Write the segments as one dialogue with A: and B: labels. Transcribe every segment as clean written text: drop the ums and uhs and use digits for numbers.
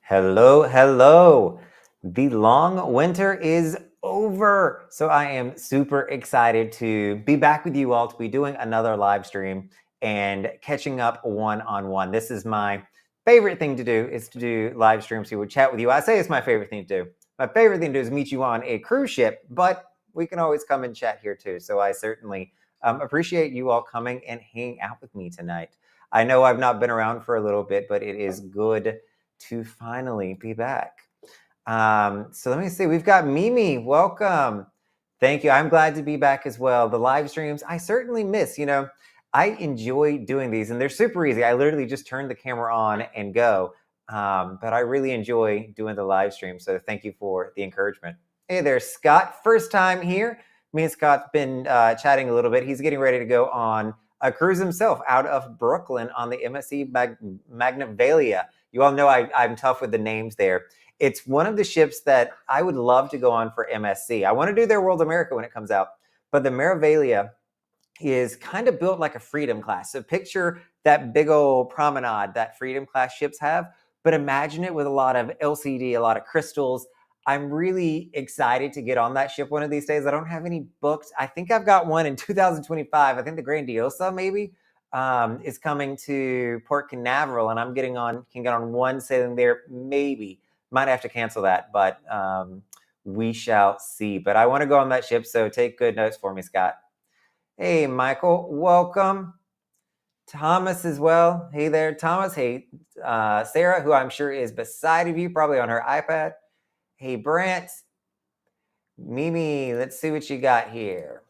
A: Hello, hello. The long winter is over. So I am super excited to be back with you all to be doing another live stream and catching up one-on-one. This is my favorite thing to do, is to do live streams here, chat with you. I say it's my favorite thing to do. My favorite thing to do is meet you on a cruise ship, but we can always come and chat here too. So I certainly appreciate you all coming and hanging out with me tonight. I know I've not been around for a little bit, but it is good to finally be back. So let me see. We've got Mimi. Welcome. Thank you. I'm glad to be back as well. The live streams, I certainly miss. I enjoy doing these, and they're super easy. I literally just turn the camera on and go. But I really enjoy doing the live stream. So thank you for the encouragement. Hey there, Scott. First time here. Me and Scott's been chatting a little bit. He's getting ready to go on a cruise himself out of Brooklyn on the MSC Magnovalia. You all know I'm tough with the names there. It's one of the ships that I would love to go on for MSC. I want to do their World America when it comes out, but the Meraviglia is kind of built like a Freedom class. So picture that big old promenade that Freedom class ships have, but imagine it with a lot of LCD, a lot of crystals. I'm really excited to get on that ship one of these days. I don't have any booked. I think I've got one in 2025. I think the Grandiosa maybe is coming to Port Canaveral, and can get on one sailing there. Maybe might have to cancel that, but we shall see. But I want to go on that ship, so take good notes for me, Scott. Hey, Michael, welcome. Thomas as well. Hey there, Thomas. Hey, Sarah, who I'm sure is beside of you, probably on her iPad. Hey, Brant. Mimi, let's see what you got here.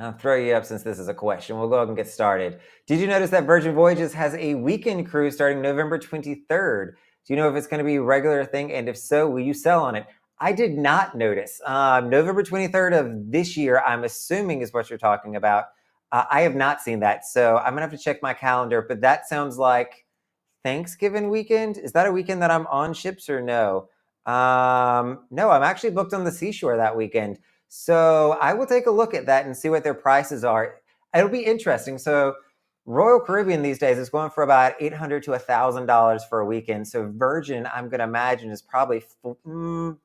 A: I'll throw you up since this is a question. We'll go ahead and get started. Did you notice that Virgin Voyages has a weekend cruise starting November 23rd? Do you know if it's going to be a regular thing? And if so, will you sell on it? I did not notice. November 23rd of this year, I'm assuming is what you're talking about. I have not seen that. So I'm going to have to check my calendar. But that sounds like Thanksgiving weekend. Is that a weekend that I'm on ships or no? No, I'm actually booked on the seashore that weekend. So I will take a look at that and see what their prices are. It'll be interesting. So Royal Caribbean these days is going for about $800 to $1,000 for a weekend. So Virgin, I'm going to imagine, is probably $1,200,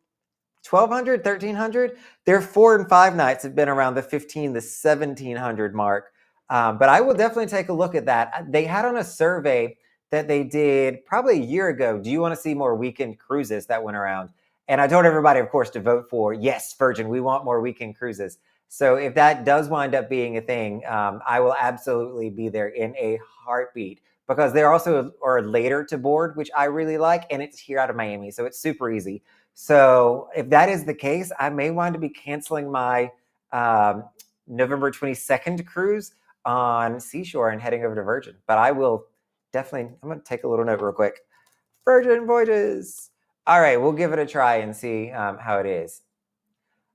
A: $1,300. Their 4 and 5 nights have been around the $1,500 to $1,700 mark. But I will definitely take a look at that. They had on a survey that they did probably a year ago. Do you want to see more weekend cruises that went around? And I told everybody, of course, to vote for yes, Virgin. We want more weekend cruises. So if that does wind up being a thing, I will absolutely be there in a heartbeat, because they also are later to board, which I really like, and it's here out of Miami, so it's super easy. So if that is the case, I may want to be canceling my November 22nd cruise on Seashore and heading over to Virgin. But I will definitely, I'm going to take a little note real quick. Virgin Voyages. All right, we'll give it a try and see how it is.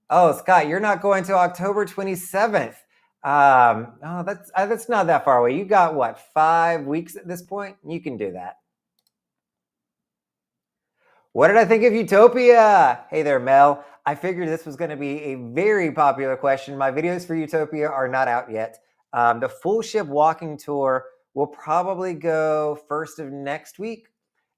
A: Oh, Scott, you're not going to October 27th. Oh, that's not that far away. You got, what, 5 weeks at this point? You can do that. What did I think of Utopia? Hey there, Mel. I figured this was going to be a very popular question. My videos for Utopia are not out yet. The full ship walking tour will probably go first of next week.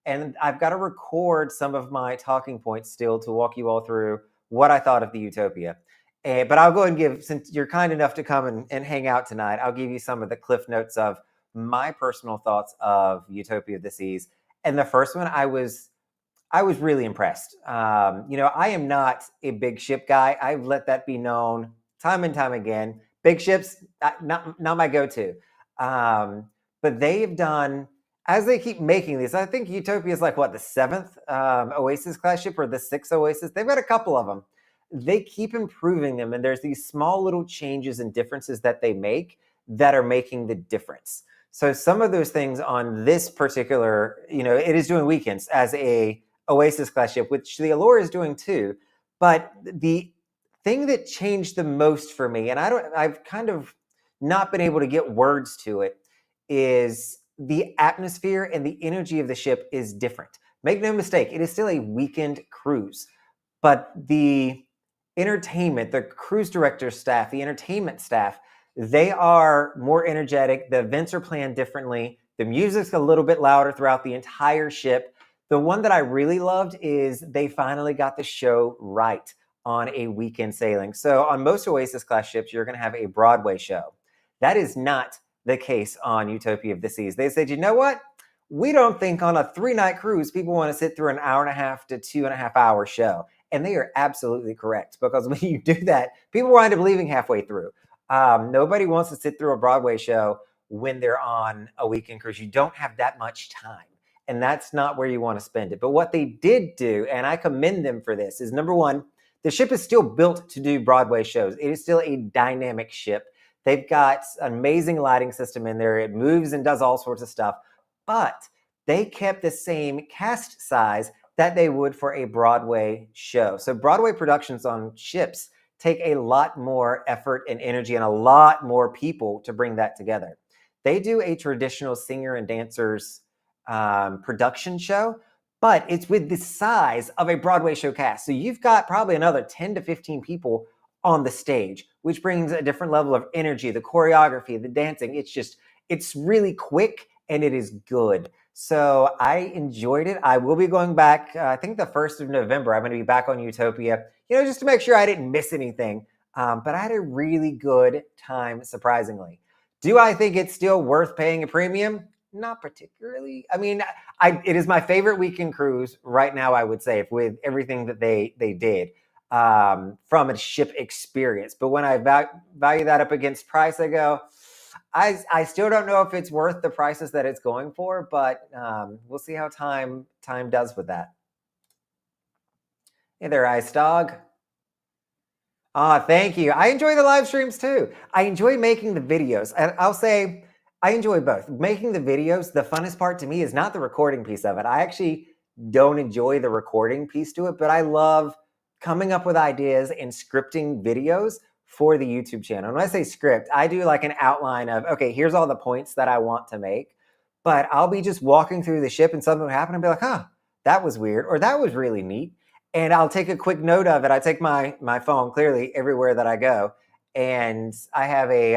A: And I've got to record some of my talking points still to walk you all through what I thought of the Utopia. But I'll go and since you're kind enough to come and hang out tonight, I'll give you some of the cliff notes of my personal thoughts of Utopia of the Seas. And the first one, I was really impressed. I am not a big ship guy. I've let that be known time and time again. Big ships, not my go-to. But they have done, as they keep making these, I think Utopia is like, what, the 7th Oasis class ship or the 6th Oasis? They've got a couple of them. They keep improving them, and there's these small little changes and differences that they make that are making the difference. So some of those things on this particular, it is doing weekends as a Oasis class ship, which the Allure is doing too. But the thing that changed the most for me, and I've kind of not been able to get words to it, is the atmosphere and the energy of the ship is different. Make no mistake, it is still a weekend cruise, but the entertainment, the cruise director staff, the entertainment staff, they are more energetic. The events are planned differently. The music's a little bit louder throughout the entire ship. The one that I really loved is they finally got the show right on a weekend sailing. So on most Oasis class ships, you're going to have a Broadway show. That is not the case on Utopia of the Seas. They said, you know what? We don't think on a 3-night cruise people want to sit through an hour and a half to 2.5 hour show. And they are absolutely correct, because when you do that, people wind up leaving halfway through. Nobody wants to sit through a Broadway show when they're on a weekend cruise. You don't have that much time, and that's not where you want to spend it. But what they did do, and I commend them for this, is number one, the ship is still built to do Broadway shows. It is still a dynamic ship. They've got an amazing lighting system in there. It moves and does all sorts of stuff, but they kept the same cast size that they would for a Broadway show. So Broadway productions on ships take a lot more effort and energy and a lot more people to bring that together. They do a traditional singer and dancers production show, but it's with the size of a Broadway show cast. So you've got probably another 10 to 15 people on the stage, which brings a different level of energy, the choreography, the dancing. It's really quick and it is good. So I enjoyed it. I will be going back, I think the 1st of November, I'm going to be back on Utopia, just to make sure I didn't miss anything. But I had a really good time, surprisingly. Do I think it's still worth paying a premium? Not particularly. I mean, it is my favorite weekend cruise right now, I would say, with everything that they did from a ship experience. But when I value that up against price, I go, I still don't know if it's worth the prices that it's going for, but we'll see how time does with that. Hey there, Ice Dog. Thank you. I enjoy the live streams too. I enjoy making the videos. And I'll say I enjoy both. Making the videos, the funnest part to me is not the recording piece of it. I actually don't enjoy the recording piece to it, but I love coming up with ideas and scripting videos for the YouTube channel. And when I say script, I do like an outline of, okay, here's all the points that I want to make, but I'll be just walking through the ship and something will happen and be like, huh, that was weird, or that was really neat. And I'll take a quick note of it. I take my phone clearly everywhere that I go. And I have it's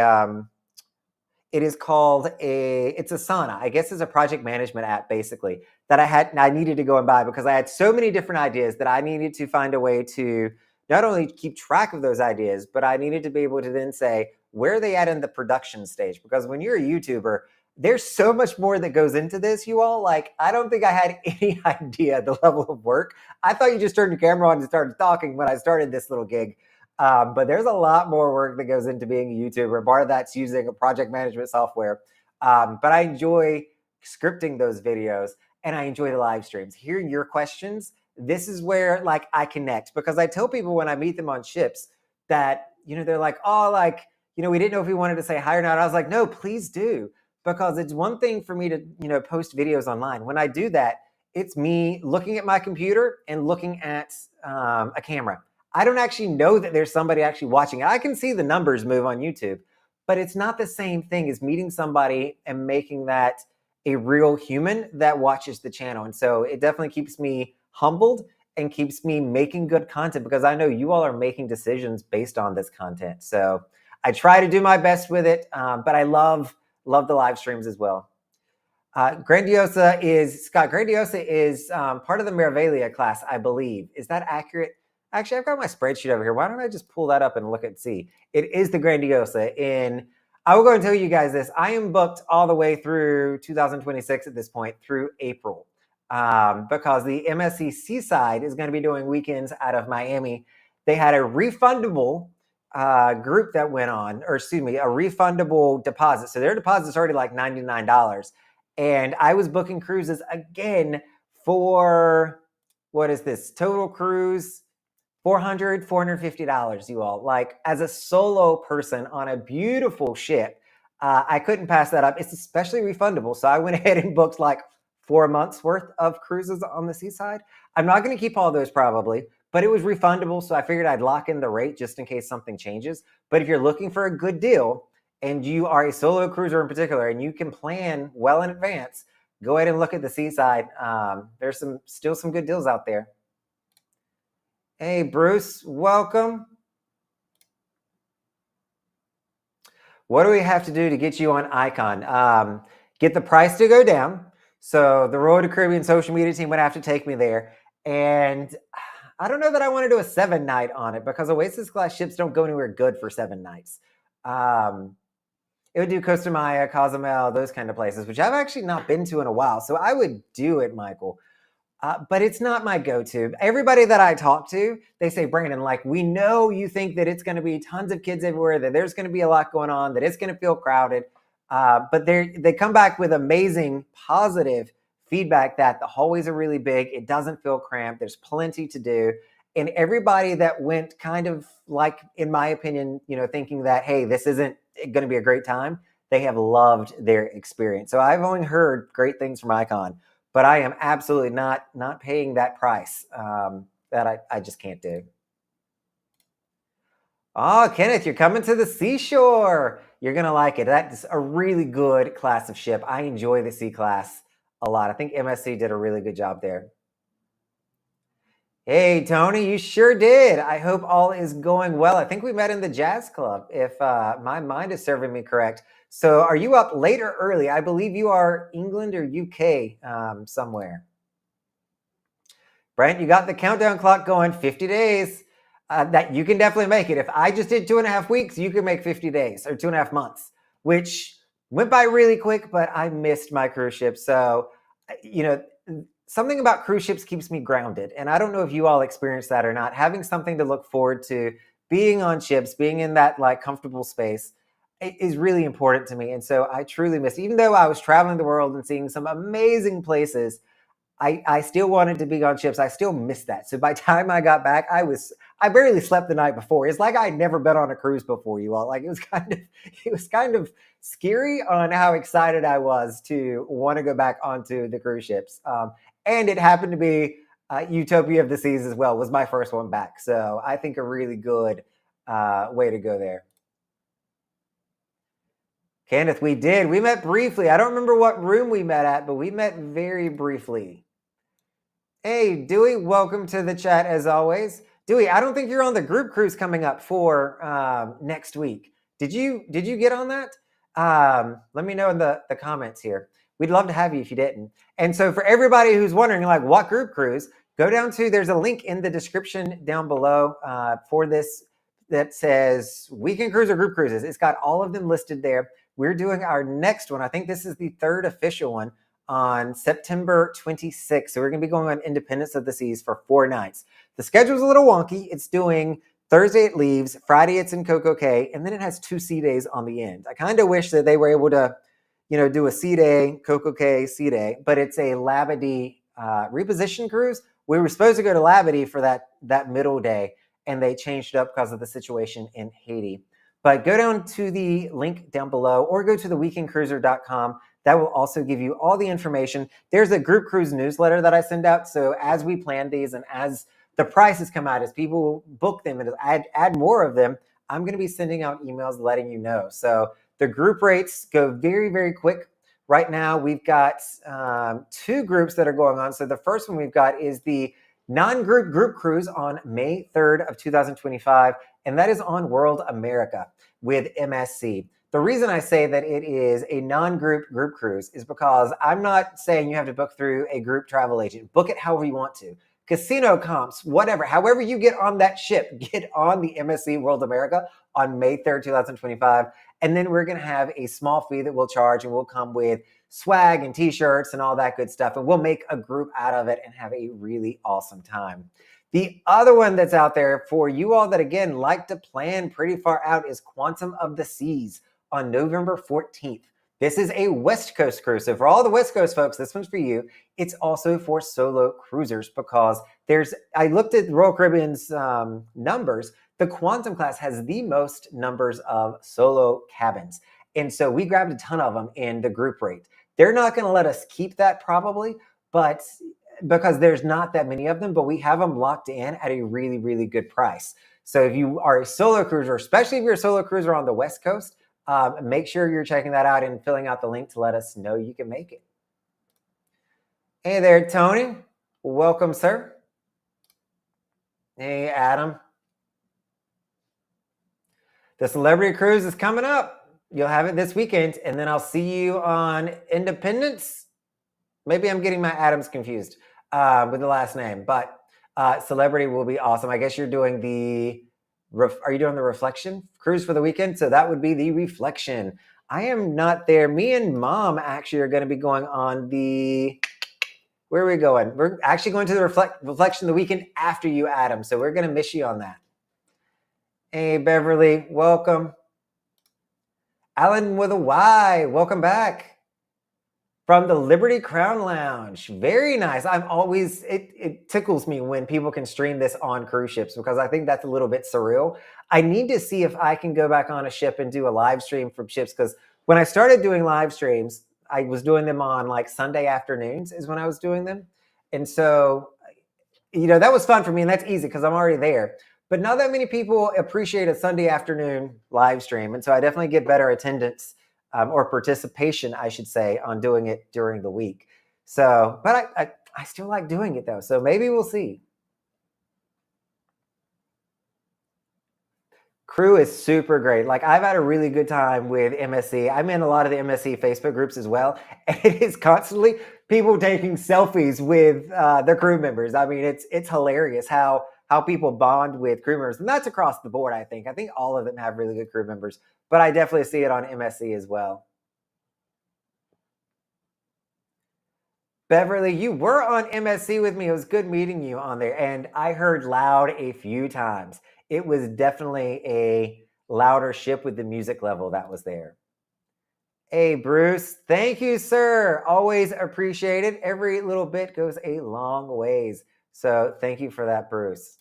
A: a Asana. I guess it's a project management app basically that I needed to go and buy because I had so many different ideas that I needed to find a way to not only keep track of those ideas, but I needed to be able to then say, where are they at in the production stage? Because when you're a YouTuber, there's so much more that goes into this, you all. Like, I don't think I had any idea the level of work. I thought you just turned your camera on and started talking when I started this little gig. But there's a lot more work that goes into being a YouTuber. Part of that's using a project management software. But I enjoy scripting those videos and I enjoy the live streams. Hearing your questions, this is where like I connect, because I tell people when I meet them on ships that, they're like, oh, like, we didn't know if we wanted to say hi or not. I was like, no, please do. Because it's one thing for me to, post videos online. When I do that, it's me looking at my computer and looking at a camera. I don't actually know that there's somebody actually watching. I can see the numbers move on YouTube, but it's not the same thing as meeting somebody and making that a real human that watches the channel. And so it definitely keeps me humbled and keeps me making good content, because I know you all are making decisions based on this content. So I try to do my best with it, but I love the live streams as well. Grandiosa is part of the Mervelia class, I believe. Is that accurate? Actually, I've got my spreadsheet over here. Why don't I just pull that up and look and see? It is the Grandiosa. I will go and tell you guys this. I am booked all the way through 2026 at this point, through April, because the MSC Seaside is going to be doing weekends out of Miami. They had a refundable group that went on, or excuse me, a refundable deposit. So their deposit's already like $99. And I was booking cruises again for, what is this? Total cruise, $450, you all. Like, as a solo person on a beautiful ship, I couldn't pass that up. It's especially refundable. So I went ahead and booked like 4 months worth of cruises on the Seaside. I'm not going to keep all those probably, but it was refundable. So I figured I'd lock in the rate just in case something changes. But if you're looking for a good deal and you are a solo cruiser in particular and you can plan well in advance, go ahead and look at the Seaside. There's still some good deals out there. Hey, Bruce, welcome. What do we have to do to get you on Icon? Get the price to go down. So the Royal Caribbean social media team would have to take me there. And I don't know that I want to do a 7-night on it because Oasis class ships don't go anywhere good for 7 nights. It would do Costa Maya, Cozumel, those kind of places, which I've actually not been to in a while. So I would do it, Michael. But it's not my go-to. Everybody that I talk to, they say, Brandon, like, we know you think that it's going to be tons of kids everywhere, that there's going to be a lot going on, that it's going to feel crowded. But they come back with amazing, positive feedback that the hallways are really big. It doesn't feel cramped. There's plenty to do. And everybody that went kind of like, in my opinion, thinking that, hey, this isn't going to be a great time, they have loved their experience. So I've only heard great things from Icon, but I am absolutely not paying that price that I just can't do. Oh, Kenneth, you're coming to the seashore. You're going to like it. That's a really good class of ship. I enjoy the C class a lot. I think MSC did a really good job there. Hey, Tony, you sure did. I hope all is going well. I think we met in the jazz club, if my mind is serving me correct. So are you up late or early? I believe you are England or UK somewhere. Brent, you got the countdown clock going, 50 days. That you can definitely make it. If I just did 2.5 weeks, you can make 50 days or 2.5 months, which went by really quick, but I missed my cruise ship. So, something about cruise ships keeps me grounded. And I don't know if you all experience that or not. Having something to look forward to, being on ships, being in that like comfortable space is really important to me. And so I truly miss, even though I was traveling the world and seeing some amazing places, I still wanted to be on ships. I still missed that. So by the time I got back, I barely slept the night before. It's like I'd never been on a cruise before, you all. Like it was kind of scary on how excited I was to want to go back onto the cruise ships. And it happened to be Utopia of the Seas as well, was my first one back. So I think a really good way to go there. Kenneth, we did. We met briefly. I don't remember what room we met at, but we met very briefly. Hey, Dewey, welcome to the chat as always. Dewey, I don't think you're on the group cruise coming up for next week. Did you get on that? Let me know in the comments here. We'd love to have you if you didn't. And so for everybody who's wondering, like, what group cruise, go down to, there's a link in the description down below for this that says weekend cruise or group cruises. It's got all of them listed there. We're doing our next one. I think this is the third official one on September 26th. So we're going to be going on Independence of the Seas for 4 nights. The schedule's a little wonky. It's doing Thursday it leaves, Friday it's in Coco Cay, and then it has 2 sea days on the end. I kind of wish that they were able to, do a sea day, Coco Cay sea day, but it's a Labadee reposition cruise. We were supposed to go to Labadee for that middle day, and they changed it up because of the situation in Haiti. But go down to the link down below or go to theweekendcruiser.com. That will also give you all the information. There's a group cruise newsletter that I send out. So as we plan these and as the prices come out, as people book them and add more of them, I'm going to be sending out emails letting you know. So the group rates go very, very quick. Right now, we've got 2 groups that are going on. So the first one we've got is the non-group group cruise on May 3rd of 2025, and that is on World America with MSC. The reason I say that it is a non-group group cruise is because I'm not saying you have to book through a group travel agent. Book it however you want to. Casino comps, whatever, however you get on that ship, get on the MSC World America on May 3rd, 2025. And then we're going to have a small fee that we'll charge, and we'll come with swag and t-shirts and all that good stuff. And we'll make a group out of it and have a really awesome time. The other one that's out there for you all that, again, like to plan pretty far out is Quantum of the Seas on November 14th. This is a West Coast cruise. So for all the West Coast folks, this one's for you. It's also for solo cruisers because I looked at Royal Caribbean's numbers. The Quantum class has the most numbers of solo cabins. And so we grabbed a ton of them in the group rate. They're not going to let us keep that probably, but because there's not that many of them, but we have them locked in at a really, really good price. So if you are a solo cruiser, especially if you're a solo cruiser on the West Coast, make sure you're checking that out and filling out the link to let us know you can make it. Hey there, Tony. Welcome, sir. Hey, Adam. The Celebrity Cruise is coming up. You'll have it this weekend, and then I'll see you on Independence. Maybe I'm getting my Adams confused with the last name, but Celebrity will be awesome. I guess you're doing are you doing the Reflection cruise for the weekend? So that would be the Reflection. I am not there. Me and Mom actually are going to be going on where are we going? We're actually going to the Reflection the weekend after you, Adam. So we're going to miss you on that. Hey, Beverly, welcome. Alan with a Y, welcome back. From the Liberty Crown Lounge. Very nice. It tickles me when people can stream this on cruise ships because I think that's a little bit surreal. I need to see if I can go back on a ship and do a live stream from ships because when I started doing live streams, I was doing them on like Sunday afternoons is when I was doing them. And so, that was fun for me and that's easy because I'm already there. But not that many people appreciate a Sunday afternoon live stream. And so I definitely get better attendance or participation, I should say, on doing it during the week. So, but I still like doing it though. So maybe we'll see. Crew is super great. Like I've had a really good time with MSC. I'm in a lot of the MSC Facebook groups as well. And it is constantly people taking selfies with their crew members. I mean, it's hilarious how people bond with crew members. And that's across the board, I think. I think all of them have really good crew members. But I definitely see it on MSC as well. Beverly, you were on MSC with me. It was good meeting you on there. And I heard loud a few times. It was definitely a louder ship with the music level that was there. Hey, Bruce. Thank you, sir. Always appreciate it. Every little bit goes a long ways. So thank you for that, Bruce.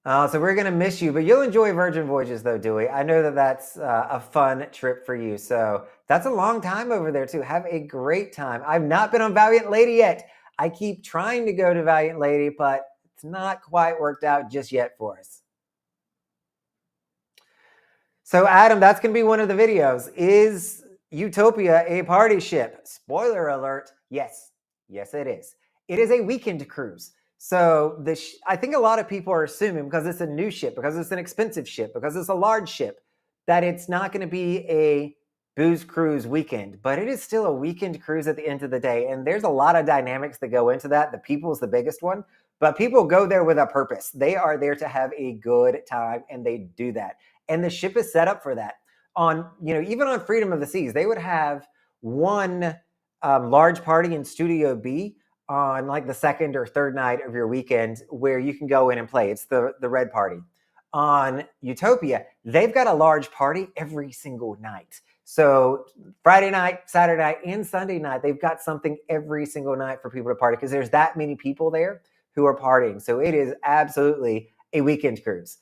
A: So we're going to miss you, but you'll enjoy Virgin Voyages though, Dewey. I know that that's a fun trip for you. So that's a long time over there too. Have a great time. I've not been on Valiant Lady yet. I keep trying to go to Valiant Lady, but it's not quite worked out just yet for us. So Adam, that's going to be one of the videos. Is Utopia a party ship? Spoiler alert. Yes. Yes, it is. It is a weekend cruise. So I think a lot of people are assuming because it's a new ship, because it's an expensive ship, because it's a large ship, that it's not going to be a booze cruise weekend, but it is still a weekend cruise at the end of the day. And there's a lot of dynamics that go into that. The people is the biggest one, but people go there with a purpose. They are there to have a good time and they do that. And the ship is set up for that. Even on Freedom of the Seas, they would have one large party in Studio B on like the second or third night of your weekend where you can go in and play. It's the red party. On Utopia, they've got a large party every single night. So Friday night, Saturday night, and Sunday night, they've got something every single night for people to party because there's that many people there who are partying. So it is absolutely a weekend cruise,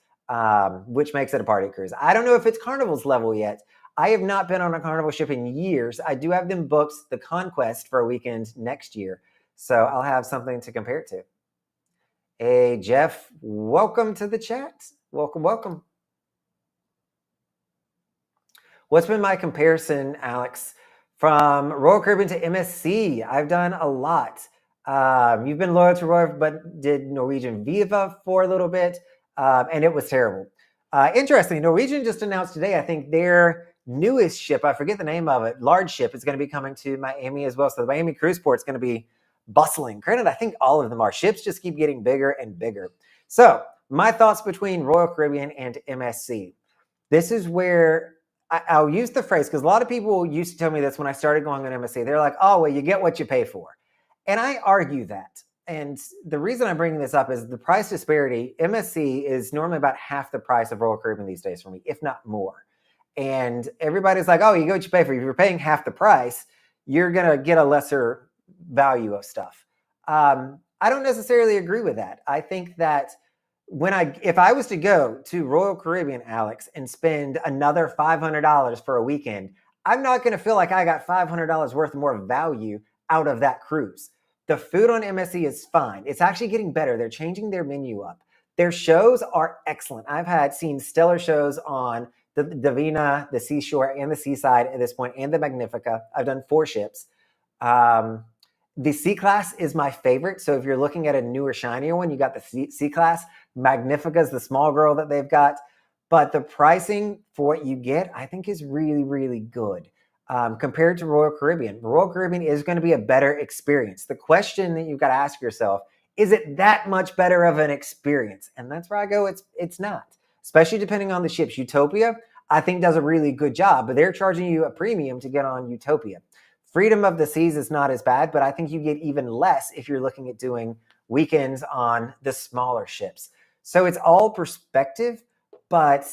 A: which makes it a party cruise. I don't know if it's Carnival's level yet. I have not been on a Carnival ship in years. I do have them booked the Conquest for a weekend next year. So I'll have something to compare it to. Hey, Jeff, welcome to the chat. Welcome, welcome. What's been my comparison, Alex, from Royal Caribbean to MSC? I've done a lot. You've been loyal to Royal, but did Norwegian Viva for a little bit, and it was terrible. Interesting, Norwegian just announced today, I think, their newest ship, I forget the name of it, large ship, is going to be coming to Miami as well. So the Miami Cruise Port is going to be bustling. Granted, I think all of them are. Ships just keep getting bigger and bigger. So my thoughts between Royal Caribbean and MSC. This is where I'll use the phrase, because a lot of people used to tell me this when I started going on MSC. They're like, oh, well, you get what you pay for. And I argue that. And the reason I'm bringing this up is the price disparity. MSC is normally about half the price of Royal Caribbean these days for me, if not more. And everybody's like, oh, you get what you pay for. If you're paying half the price, you're going to get a lesser value of stuff. I don't necessarily agree with that. I think that if I was to go to Royal Caribbean, Alex, and spend another $500 for a weekend, I'm not going to feel like I got $500 worth more value out of that cruise. The food on MSC is fine. It's actually getting better. They're changing their menu up. Their shows are excellent. I've seen stellar shows on the Divina, the Seashore, and the Seaside at this point, and the Magnifica. I've done 4 ships. The C-Class is my favorite. So if you're looking at a newer, shinier one, you got the C-Class. Magnifica is the small girl that they've got. But the pricing for what you get, I think, is really, really good. compared to Royal Caribbean. Royal Caribbean is going to be a better experience. The question that you've got to ask yourself, is it that much better of an experience? And that's where I go, it's not, especially depending on the ships. Utopia, I think, does a really good job, but they're charging you a premium to get on Utopia. Freedom of the Seas is not as bad, but I think you get even less if you're looking at doing weekends on the smaller ships. So it's all perspective, but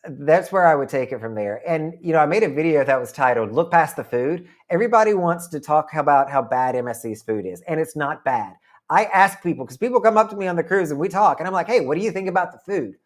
A: that's where I would take it from there. And, I made a video that was titled, Look Past the Food. Everybody wants to talk about how bad MSC's food is, and it's not bad. I ask people, because people come up to me on the cruise and we talk, and I'm like, hey, what do you think about the food?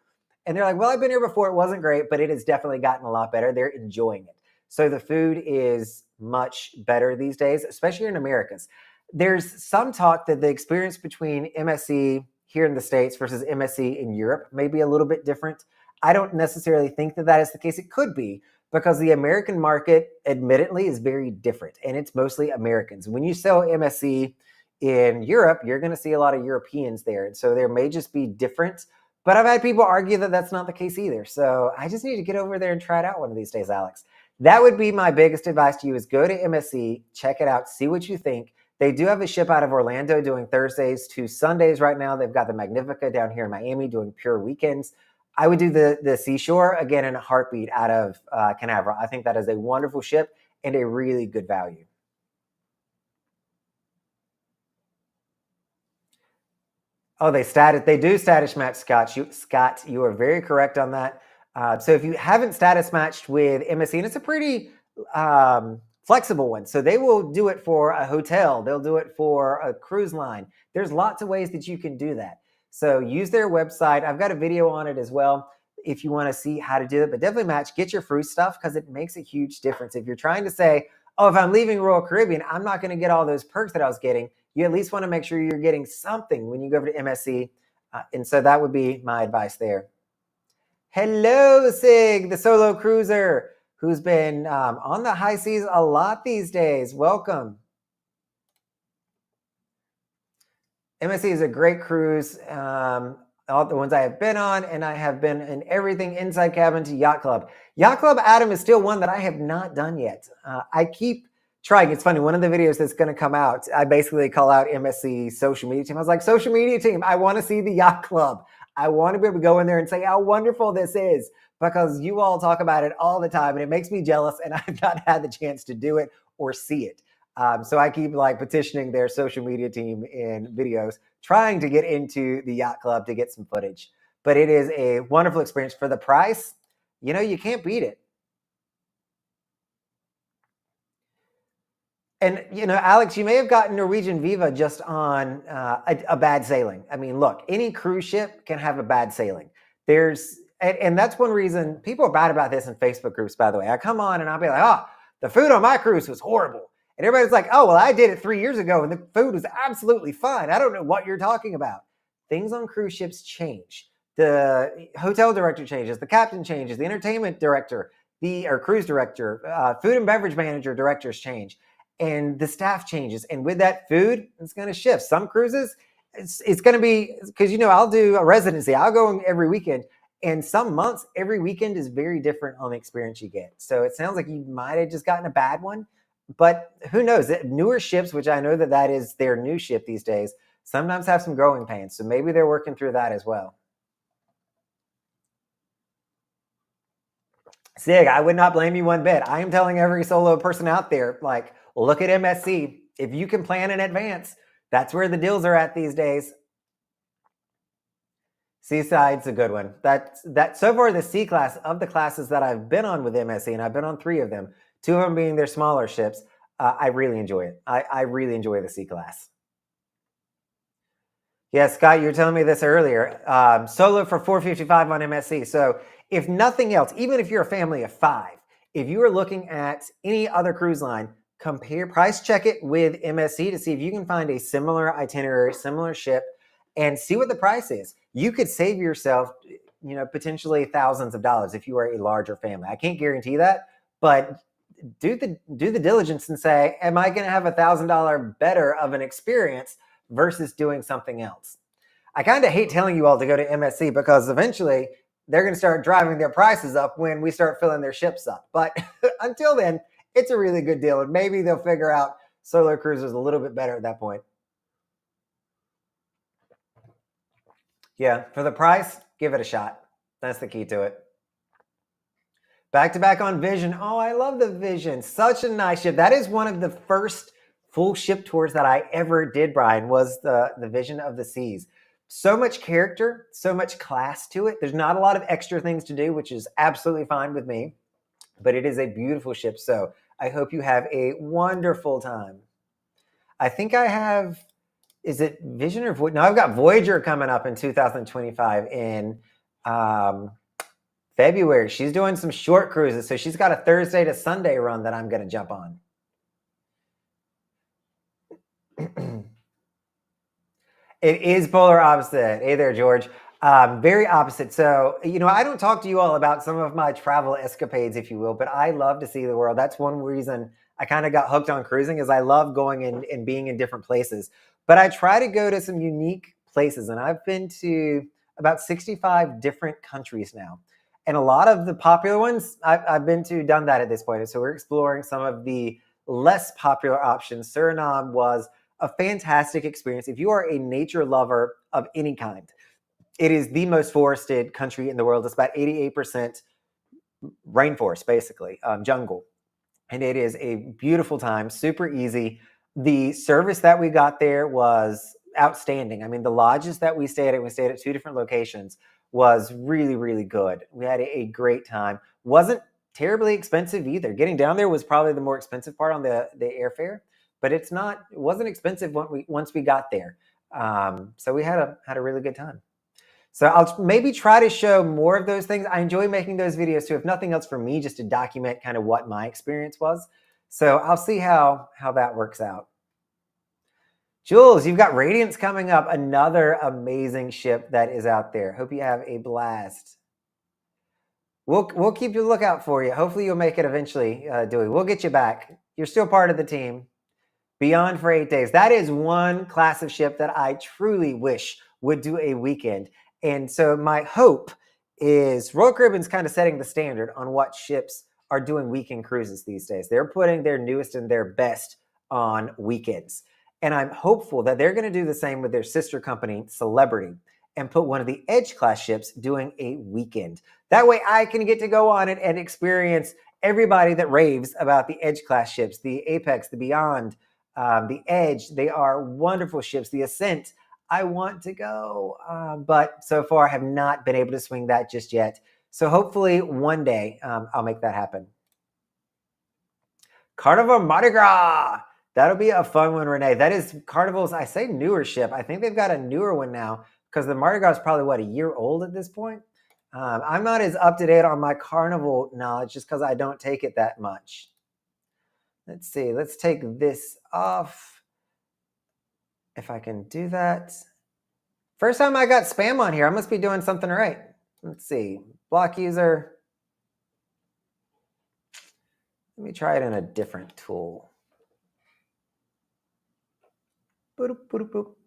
A: And they're like, well, I've been here before. It wasn't great, but it has definitely gotten a lot better. They're enjoying it. So the food is much better these days, especially in Americas. There's some talk that the experience between MSC here in the States versus MSC in Europe may be a little bit different. I don't necessarily think that that is the case. It could be, because the American market, admittedly, is very different, and it's mostly Americans. When you sell MSC in Europe, you're going to see a lot of Europeans there. And so there may just be different. But I've had people argue that that's not the case either. So I just need to get over there and try it out one of these days, Alex. That would be my biggest advice to you, is go to MSC, check it out, see what you think. They do have a ship out of Orlando doing Thursdays to Sundays right now. They've got the Magnifica down here in Miami doing pure weekends. I would do the Seashore again in a heartbeat out of Canaveral. I think that is a wonderful ship and a really good value. Oh, they do status match, Scott. You are very correct on that. So if you haven't status matched with MSC, and it's a pretty flexible one, so they will do it for a hotel, they'll do it for a cruise line. There's lots of ways that you can do that. So use their website. I've got a video on it as well if you want to see how to do it. But definitely match, get your fruit stuff, because it makes a huge difference. If you're trying to say, oh, if I'm leaving Royal Caribbean, I'm not going to get all those perks that I was getting, you at least want to make sure you're getting something when you go over to MSC. And so that would be my advice there. Hello, Sig, the solo cruiser, who's been on the high seas a lot these days. Welcome. MSC is a great cruise. All the ones I have been on, and I have been in everything inside cabin to Yacht Club. Yacht Club, Adam, is still one that I have not done yet. I keep trying. It's funny. One of the videos that's going to come out, I basically call out MSC social media team. I was like, social media team, I want to see the Yacht Club. I want to be able to go in there and say how wonderful this is, because you all talk about it all the time, and it makes me jealous, and I've not had the chance to do it or see it. So I keep petitioning their social media team in videos, trying to get into the Yacht Club to get some footage. But it is a wonderful experience for the price. You can't beat it. And, Alex, you may have gotten Norwegian Viva just on a bad sailing. I mean, look, any cruise ship can have a bad sailing. And that's one reason people are bad about this in Facebook groups, by the way. I come on and I'll be like, oh, the food on my cruise was horrible. And everybody's like, oh, well, I did it 3 years ago and the food was absolutely fine. I don't know what you're talking about. Things on cruise ships change. The hotel director changes, the captain changes, the entertainment director, or cruise director, food and beverage manager directors change, and the staff changes. And with that, food, it's going to shift. Some cruises, it's going to be, because, I'll do a residency. I'll go every weekend. And some months, every weekend is very different on the experience you get. So it sounds like you might have just gotten a bad one. But who knows? Newer ships, which I know that is their new ship these days, sometimes have some growing pains. So maybe they're working through that as well. Sig, I would not blame you one bit. I am telling every solo person out there, look at MSC. If you can plan in advance, that's where the deals are at these days. Seaside's a good one. That so far, the C class of the classes that I've been on with MSC, and I've been on 3 of them, 2 of them being their smaller ships, I really enjoy it. I really enjoy the C class. Yeah, Scott, you were telling me this earlier. Solo for $455 on MSC. So if nothing else, even if you're a family of 5, if you are looking at any other cruise line, price check it with MSC to see if you can find a similar itinerary, similar ship, and see what the price is. You could save yourself, potentially thousands of dollars if you are a larger family. I can't guarantee that, but do the diligence and say, am I going to have $1,000 better of an experience versus doing something else? I kind of hate telling you all to go to MSC, because eventually they're going to start driving their prices up when we start filling their ships up. But until then, It's a really good deal. And maybe they'll figure out solo cruisers a little bit better at that point. Yeah, for the price, give it a shot. That's the key to it. Back to back on Vision. Oh, I love the Vision. Such a nice ship. That is one of the first full ship tours that I ever did, Brian, was the Vision of the Seas. So much character, so much class to it. There's not a lot of extra things to do, which is absolutely fine with me, but it is a beautiful ship. So I hope you have a wonderful time. I think I have, is it Vision or Voyager? No, I've got Voyager coming up in 2025 in February. She's doing some short cruises. So she's got a Thursday to Sunday run that I'm going to jump on. It is polar opposite. Hey there, George. Very opposite. So, I don't talk to you all about some of my travel escapades, if you will, but I love to see the world. That's one reason I kind of got hooked on cruising is I love going and being in different places. But I try to go to some unique places, and I've been to about 65 different countries now. And a lot of the popular ones I've done that at this point. And so we're exploring some of the less popular options. Suriname was a fantastic experience. If you are a nature lover of any kind, it is the most forested country in the world. It's about 88% rainforest, basically, jungle. And it is a beautiful time, super easy. The service that we got there was outstanding. I mean, the lodges that we stayed at 2 different locations, was really, really good. We had a great time. Wasn't terribly expensive either. Getting down there was probably the more expensive part on the airfare, but it wasn't expensive once we got there. So we had a really good time. So I'll maybe try to show more of those things. I enjoy making those videos too, if nothing else for me, just to document kind of what my experience was. So I'll see how that works out. Jules, you've got Radiance coming up, another amazing ship that is out there. Hope you have a blast. We'll keep your lookout for you. Hopefully you'll make it eventually, Dewey. We'll get you back. You're still part of the team. Beyond for 8 days. That is one class of ship that I truly wish would do a weekend. And so my hope is Royal Caribbean's kind of setting the standard on what ships are doing weekend cruises these days. They're putting their newest and their best on weekends. And I'm hopeful that they're going to do the same with their sister company, Celebrity, and put one of the Edge class ships doing a weekend. That way I can get to go on it and experience everybody that raves about the Edge class ships, the Apex, the Beyond, the Edge. They are wonderful ships. The Ascent, I want to go, but so far I have not been able to swing that just yet. So hopefully one day I'll make that happen. Carnival Mardi Gras. That'll be a fun one, Renee. That is Carnival's, I say newer ship. I think they've got a newer one now because the Mardi Gras is probably, a year old at this point? I'm not as up to date on my Carnival knowledge just because I don't take it that much. Let's see. Let's take this off. If I can do that. First time I got spam on here. I must be doing something right. Let's see. Block user. Let me try it in a different tool.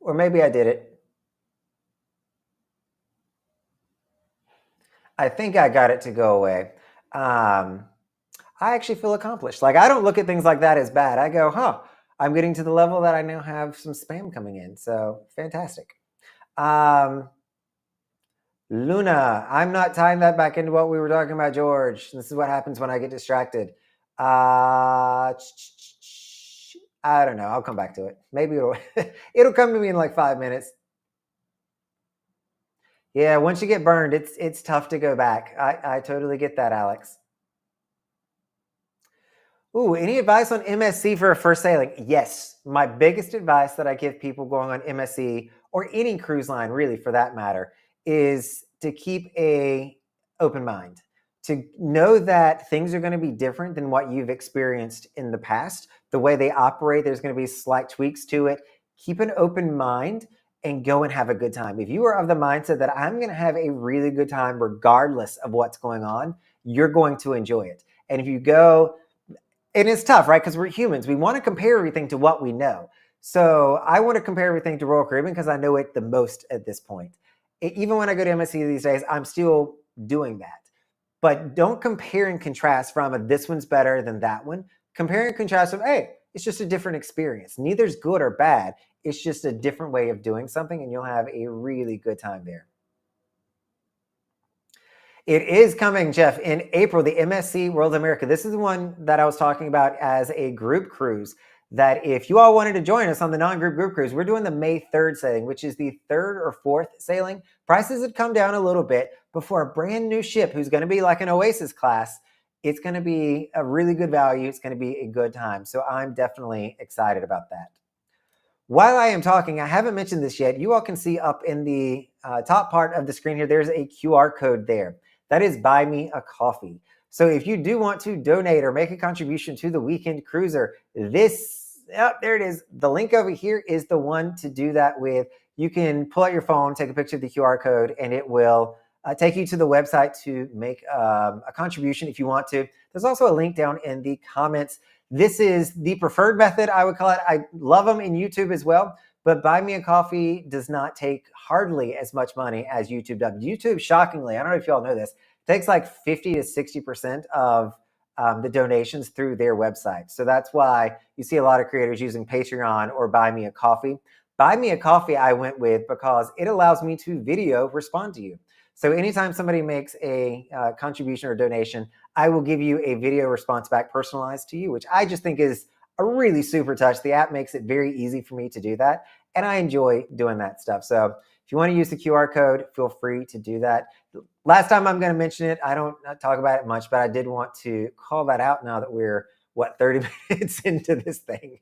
A: Or maybe I did it. I think I got it to go away. I actually feel accomplished. Like, I don't look at things like that as bad. I go, I'm getting to the level that I now have some spam coming in. So fantastic. Luna, I'm not tying that back into what we were talking about, George. This is what happens when I get distracted. I don't know. I'll come back to it. Maybe it'll come to me in like 5 minutes. Yeah, once you get burned, it's tough to go back. I totally get that, Alex. Ooh, any advice on MSC for a first sailing? Yes. My biggest advice that I give people going on MSC or any cruise line, really, for that matter, is to keep a open mind. To know that things are going to be different than what you've experienced in the past. The way they operate, there's going to be slight tweaks to it. Keep an open mind and go and have a good time. If you are of the mindset that I'm going to have a really good time regardless of what's going on, you're going to enjoy it. And if you go, and it's tough, right? Because we're humans. We want to compare everything to what we know. So I want to compare everything to Royal Caribbean because I know it the most at this point. Even when I go to MSC these days, I'm still doing that. But don't compare and contrast from this one's better than that one. compare and contrast of, hey, it's just a different experience. Neither's good or bad. It's just a different way of doing something, and you'll have a really good time there. It is coming, Jeff, in April, the MSC World America. This is the one that I was talking about as a group cruise. That if you all wanted to join us on the non-group group cruise, we're doing the May 3rd sailing, which is the 3rd or 4th sailing. Prices had come down a little bit, but for a brand new ship who's going to be like an Oasis class, it's going to be a really good value. It's going to be a good time. So I'm definitely excited about that. While I am talking, I haven't mentioned this yet. You all can see up in the top part of the screen here, there's a QR code there. That is Buy Me a Coffee. So if you do want to donate or make a contribution to the Weekend Cruiser, there it is. The link over here is the one to do that with. You can pull out your phone, take a picture of the QR code, and it will take you to the website to make a contribution if you want to. There's also a link down in the comments. This is the preferred method, I would call it. I love them in YouTube as well, but Buy Me a Coffee does not take hardly as much money as YouTube does. YouTube, shockingly, I don't know if you all know this, takes like 50 to 60% of the donations through their website. So that's why you see a lot of creators using Patreon or Buy Me a Coffee. Buy Me a Coffee I went with because it allows me to video respond to you. So anytime somebody makes a contribution or donation, I will give you a video response back personalized to you, which I just think is a really super touch. The app makes it very easy for me to do that, and I enjoy doing that stuff. So if you want to use the QR code, feel free to do that. Last time I'm going to mention it, I don't talk about it much, but I did want to call that out now that we're, 30 minutes into this thing.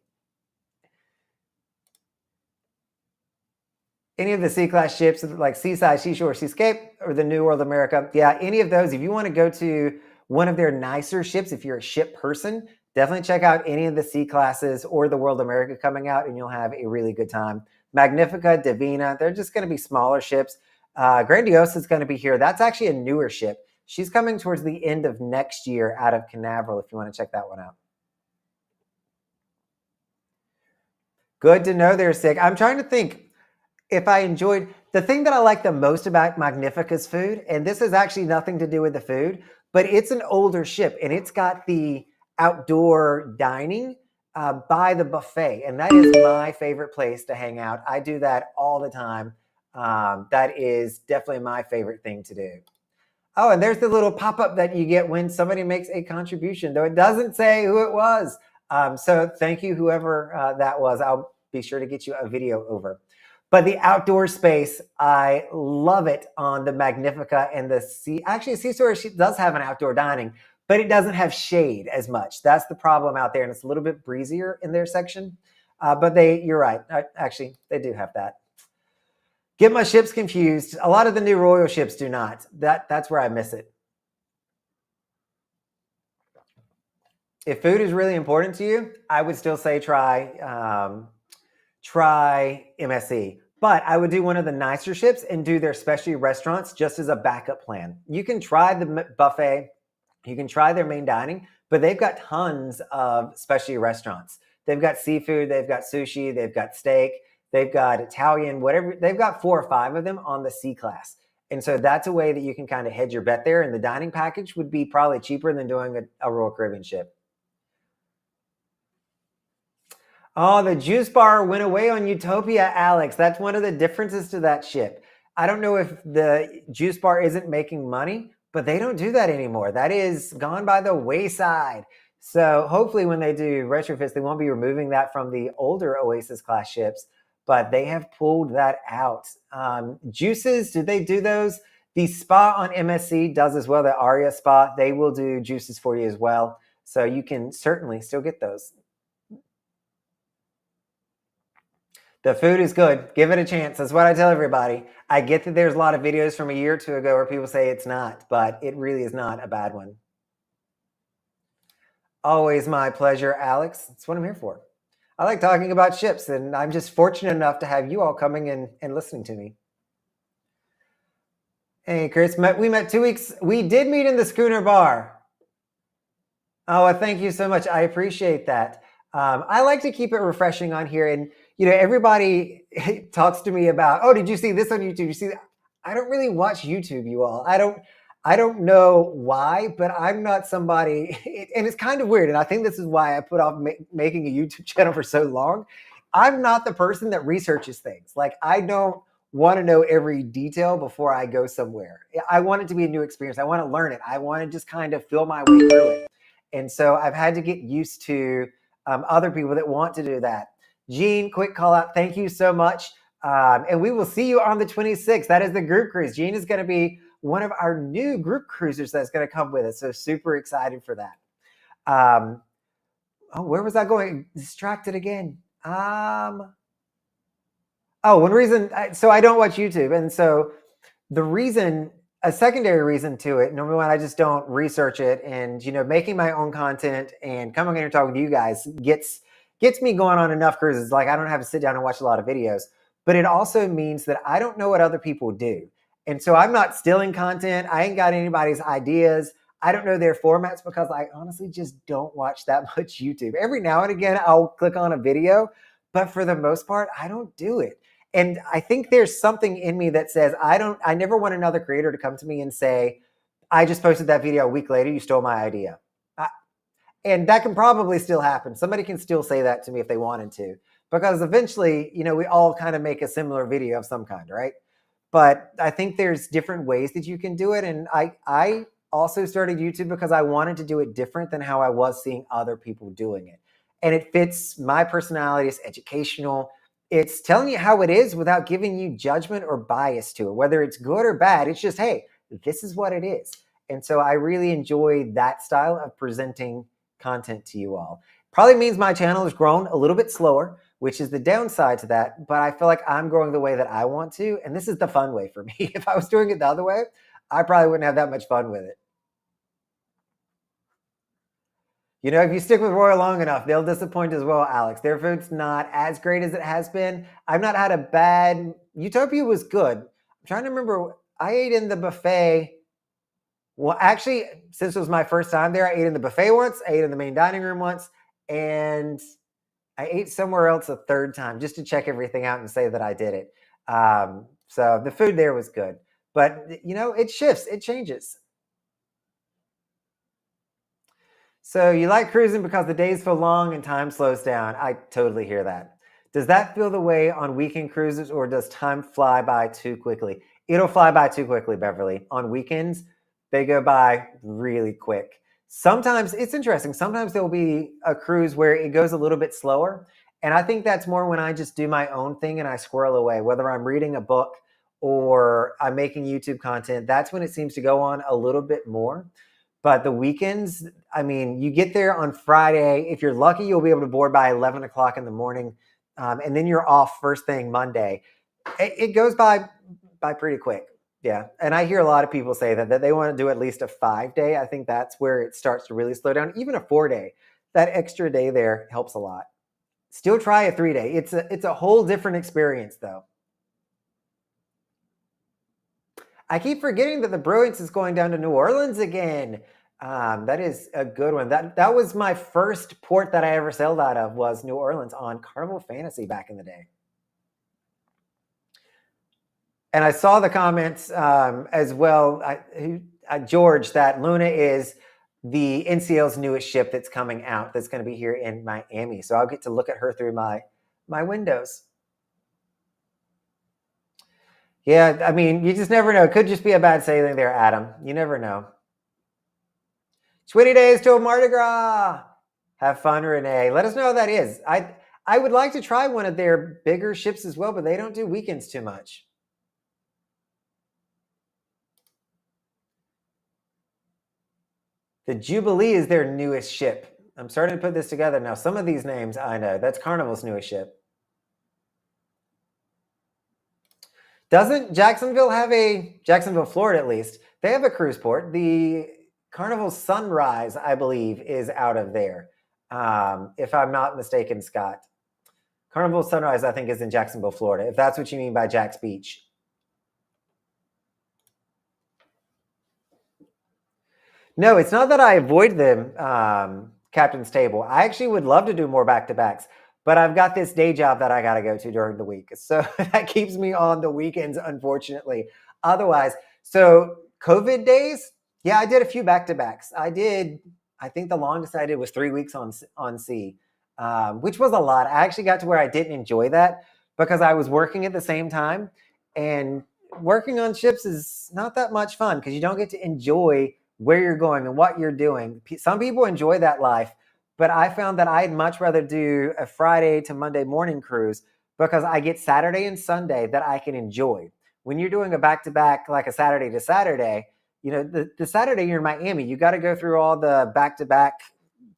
A: Any of the C-class ships like Seaside, Seashore, Seascape, or the New World America, yeah, any of those. If you want to go to one of their nicer ships, if you're a ship person, definitely check out any of the C-classes or the World America coming out, and you'll have a really good time. Magnifica, Divina, they're just going to be smaller ships. Grandiosa is going to be here. That's actually a newer ship. She's coming towards the end of next year out of Canaveral, if you want to check that one out. Good to know they're sick. I'm trying to think if I enjoyed the thing that I like the most about Magnifica's food, and this has actually nothing to do with the food, but it's an older ship and it's got the outdoor dining by the buffet, and that is my favorite place to hang out. I do that all the time. That is definitely my favorite thing to do. Oh, and there's the little pop-up that you get when somebody makes a contribution, though it doesn't say who it was. So thank you, whoever that was. I'll be sure to get you a video over. But the outdoor space, I love it on the Magnifica and the Sea. Actually, Sea Story does have an outdoor dining, but it doesn't have shade as much. That's the problem out there, and it's a little bit breezier in their section. But you're right. Actually, they do have that. Get my ships confused. A lot of the new Royal ships do not. That's where I miss it. If food is really important to you, I would still say try MSC. But I would do one of the nicer ships and do their specialty restaurants just as a backup plan. You can try the buffet, you can try their main dining, but they've got tons of specialty restaurants. They've got seafood, they've got sushi, they've got steak, they've got Italian, whatever. They've got 4 or 5 of them on the C class. And so that's a way that you can kind of hedge your bet there. And the dining package would be probably cheaper than doing a Royal Caribbean ship. Oh, the juice bar went away on Utopia, Alex. That's one of the differences to that ship. I don't know if the juice bar isn't making money, but they don't do that anymore. That is gone by the wayside. So hopefully when they do retrofits, they won't be removing that from the older Oasis class ships, but they have pulled that out. Juices, do they do those? The spa on MSC does as well, the Aria spa. They will do juices for you as well. So you can certainly still get those. The food is good. Give it a chance. That's what I tell everybody. I get that there's a lot of videos from a year or two ago where people say it's not, but it really is not a bad one. Always my pleasure, Alex. That's what I'm here for. I like talking about ships, and I'm just fortunate enough to have you all coming in and listening to me. Hey, Chris, we met 2 weeks. We did meet in the Schooner Bar. Oh, well, thank you so much. I appreciate that. I like to keep it refreshing on here, and everybody talks to me about, oh, did you see this on YouTube? You see that? I don't really watch YouTube, you all. I don't know why, but I'm not somebody, and it's kind of weird. And I think this is why I put off making a YouTube channel for so long. I'm not the person that researches things. Like, I don't want to know every detail before I go somewhere. I want it to be a new experience. I want to learn it. I want to just kind of feel my way through it. And so I've had to get used to other people that want to do that. Gene, quick call out. Thank you so much. And we will see you on the 26th. That is the group cruise. Gene is going to be one of our new group cruisers that's going to come with us. So super excited for that. Oh, where was I going? Distracted again. One reason. So I don't watch YouTube. And so the reason, a secondary reason to it, number one, I just don't research it. And, making my own content and coming here and talking to you guys gets me going on enough cruises. Like, I don't have to sit down and watch a lot of videos, but it also means that I don't know what other people do. And so I'm not stealing content. I ain't got anybody's ideas. I don't know their formats because I honestly just don't watch that much YouTube. Every now and again, I'll click on a video, but for the most part, I don't do it. And I think there's something in me that says, I never want another creator to come to me and say, I just posted that video a week later, you stole my idea. And that can probably still happen. Somebody can still say that to me if they wanted to, because eventually, we all kind of make a similar video of some kind, right? But I think there's different ways that you can do it. And I also started YouTube because I wanted to do it different than how I was seeing other people doing it. And it fits my personality. It's educational. It's telling you how it is without giving you judgment or bias to it, whether it's good or bad. It's just, hey, this is what it is. And so I really enjoy that style of presenting content to you all. Probably means my channel has grown a little bit slower, which is the downside to that. But I feel like I'm growing the way that I want to. And this is the fun way for me. If I was doing it the other way, I probably wouldn't have that much fun with it. If you stick with Royal long enough, they'll disappoint as well, Alex. Their food's not as great as it has been. I've not had a bad... Utopia was good. I'm trying to remember. I ate in the buffet. Well, actually, since it was my first time there, I ate in the buffet once. I ate in the main dining room once. And I ate somewhere else a third time just to check everything out and say that I did it. So the food there was good. But, it shifts. It changes. So you like cruising because the days feel long and time slows down. I totally hear that. Does that feel the way on weekend cruises, or does time fly by too quickly? It'll fly by too quickly, Beverly. On weekends, they go by really quick. Sometimes it's interesting. Sometimes there'll be a cruise where it goes a little bit slower. And I think that's more when I just do my own thing and I squirrel away, whether I'm reading a book or I'm making YouTube content. That's when it seems to go on a little bit more. But the weekends, I mean, you get there on Friday. If you're lucky, you'll be able to board by 11 o'clock in the morning. And then you're off first thing Monday. It goes by pretty quick. Yeah. And I hear a lot of people say that they want to do at least a 5-day. I think that's where it starts to really slow down. Even a 4-day, that extra day there helps a lot. Still try a 3-day. It's a whole different experience, though. I keep forgetting that the Bruins is going down to New Orleans again. That is a good one. That was my first port that I ever sailed out of, was New Orleans on Carnival Fantasy back in the day. And I saw the comments as well, George, that Luna is the NCL's newest ship that's coming out, that's going to be here in Miami. So I'll get to look at her through my windows. Yeah, I mean, you just never know. It could just be a bad sailing there, Adam. You never know. 20 days till Mardi Gras. Have fun, Renee. Let us know how that is. I would like to try one of their bigger ships as well, but they don't do weekends too much. The Jubilee is their newest ship. I'm starting to put this together now. Some of these names I know. That's Carnival's newest ship. Doesn't Jacksonville, Florida at least, they have a cruise port. The Carnival Sunrise, I believe, is out of there. If I'm not mistaken, Scott. Carnival Sunrise, I think, is in Jacksonville, Florida, if that's what you mean by Jack's Beach. No, it's not that I avoid them, Captain's Table. I actually would love to do more back-to-backs, but I've got this day job that I got to go to during the week. So that keeps me on the weekends, unfortunately. Otherwise, so COVID days, yeah, I did a few back to backs. I think the longest I did was 3 weeks on sea, which was a lot. I actually got to where I didn't enjoy that because I was working at the same time, and working on ships is not that much fun because you don't get to enjoy where you're going and what you're doing. Some people enjoy that life, but I found that I'd much rather do a Friday to Monday morning cruise because I get Saturday and Sunday that I can enjoy. When you're doing a back to back, like a Saturday to Saturday, the Saturday you're in Miami, you got to go through all the back to back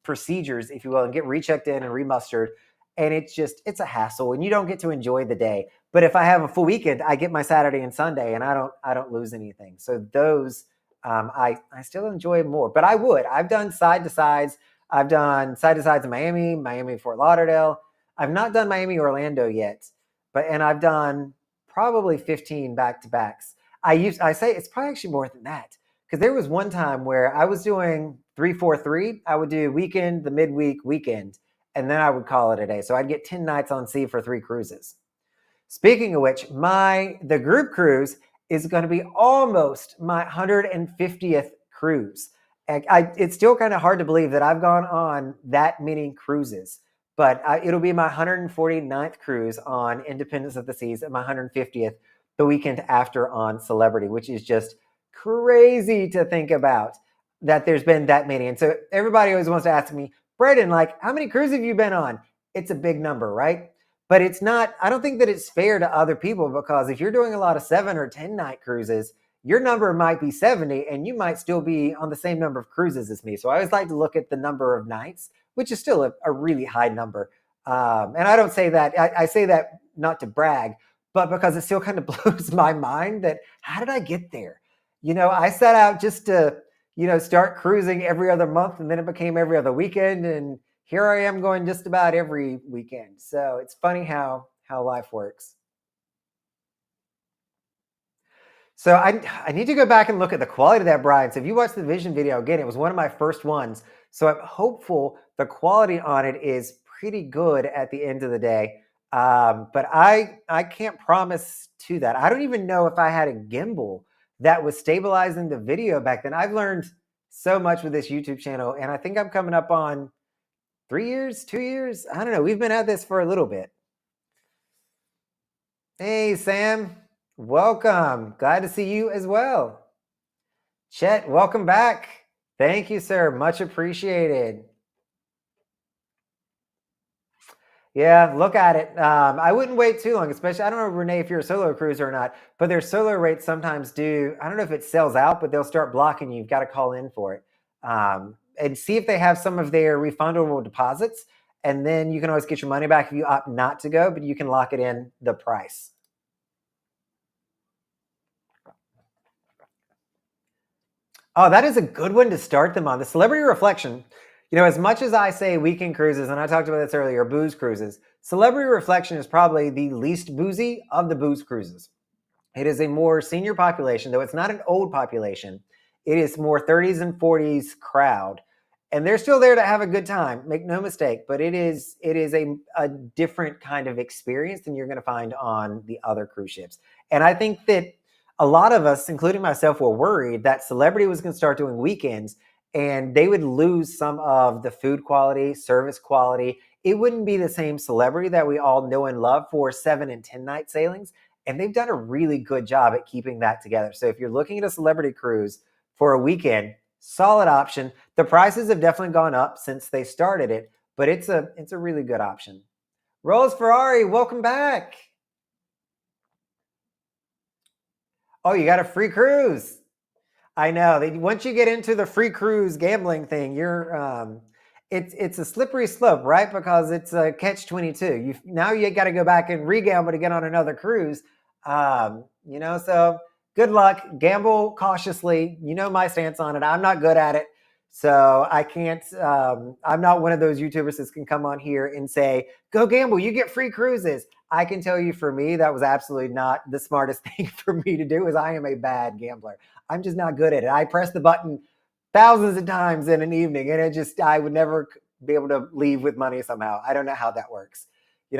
A: procedures, if you will, and get rechecked in and remustered. And it's a hassle, and you don't get to enjoy the day. But if I have a full weekend, I get my Saturday and Sunday, and I don't lose anything. So those I still enjoy more. But I've done side to sides. I've done side to sides in Miami, Miami Fort Lauderdale. I've not done Miami Orlando yet, and I've done probably 15 back to backs. I say it's probably actually more than that because there was one time where I was doing 3-4-3. I would do weekend, the midweek, weekend, and then I would call it a day. So I'd get 10 nights on sea for 3 cruises. Speaking of which, the group cruise is going to be almost my 150th cruise. It's still kind of hard to believe that I've gone on that many cruises, but it'll be my 149th cruise on Independence of the Seas and my 150th the weekend after on Celebrity, which is just crazy to think about that there's been that many. And so everybody always wants to ask me, Braden, like, how many cruises have you been on? It's a big number, right? But it's not, I don't think that it's fair to other people because if you're doing a lot of 7 or 10 night cruises, your number might be 70 and you might still be on the same number of cruises as me. So I always like to look at the number of nights, which is still a really high number. And I don't say that, I say that not to brag, but because it still kind of blows my mind that how did I get there? I set out just to, start cruising every other month, and then it became every other weekend. And here I am going just about every weekend. So it's funny how life works. So I need to go back and look at the quality of that, Brian. So if you watch the Vision video, again, it was one of my first ones. So I'm hopeful the quality on it is pretty good at the end of the day. But I can't promise to that. I don't even know if I had a gimbal that was stabilizing the video back then. I've learned so much with this YouTube channel, and I think I'm coming up on 3 years, 2 years. I don't know. We've been at this for a little bit. Hey, Sam. Welcome. Glad to see you as well. Chet, welcome back. Thank you, sir. Much appreciated. Yeah, look at it. I wouldn't wait too long, especially, I don't know, Renee, if you're a solo cruiser or not, but their solo rates sometimes do, I don't know if it sells out, but they'll start blocking you. You've got to call in for it. And see if they have some of their refundable deposits. And then you can always get your money back if you opt not to go, but you can lock it in the price. Oh, that is a good one to start them on. The Celebrity Reflection. As much as I say weekend cruises, and I talked about this earlier, booze cruises, Celebrity Reflection is probably the least boozy of the booze cruises. It is a more senior population, though it's not an old population. It is more 30s and 40s crowd. And they're still there to have a good time, make no mistake, but it is a different kind of experience than you're going to find on the other cruise ships. And I think that a lot of us, including myself, were worried that Celebrity was going to start doing weekends and they would lose some of the food quality, service quality. It wouldn't be the same Celebrity that we all know and love for 7 and 10 night sailings. And they've done a really good job at keeping that together. So if you're looking at a Celebrity cruise for a weekend, solid option. The prices have definitely gone up since they started it, but it's a really good option. Rose Ferrari, welcome back. Oh, you got a free cruise. I know. Once you get into the free cruise gambling thing, it's a slippery slope, right? Because it's a catch-22. Now you got to go back and re-gamble to get on another cruise. So good luck. Gamble cautiously. You know my stance on it. I'm not good at it. So I can't, I'm not one of those YouTubers that can come on here and say, go gamble, you get free cruises. I can tell you for me, that was absolutely not the smartest thing for me to do, as I am a bad gambler. I'm just not good at it. I press the button thousands of times in an evening and I would never be able to leave with money somehow. I don't know how that works.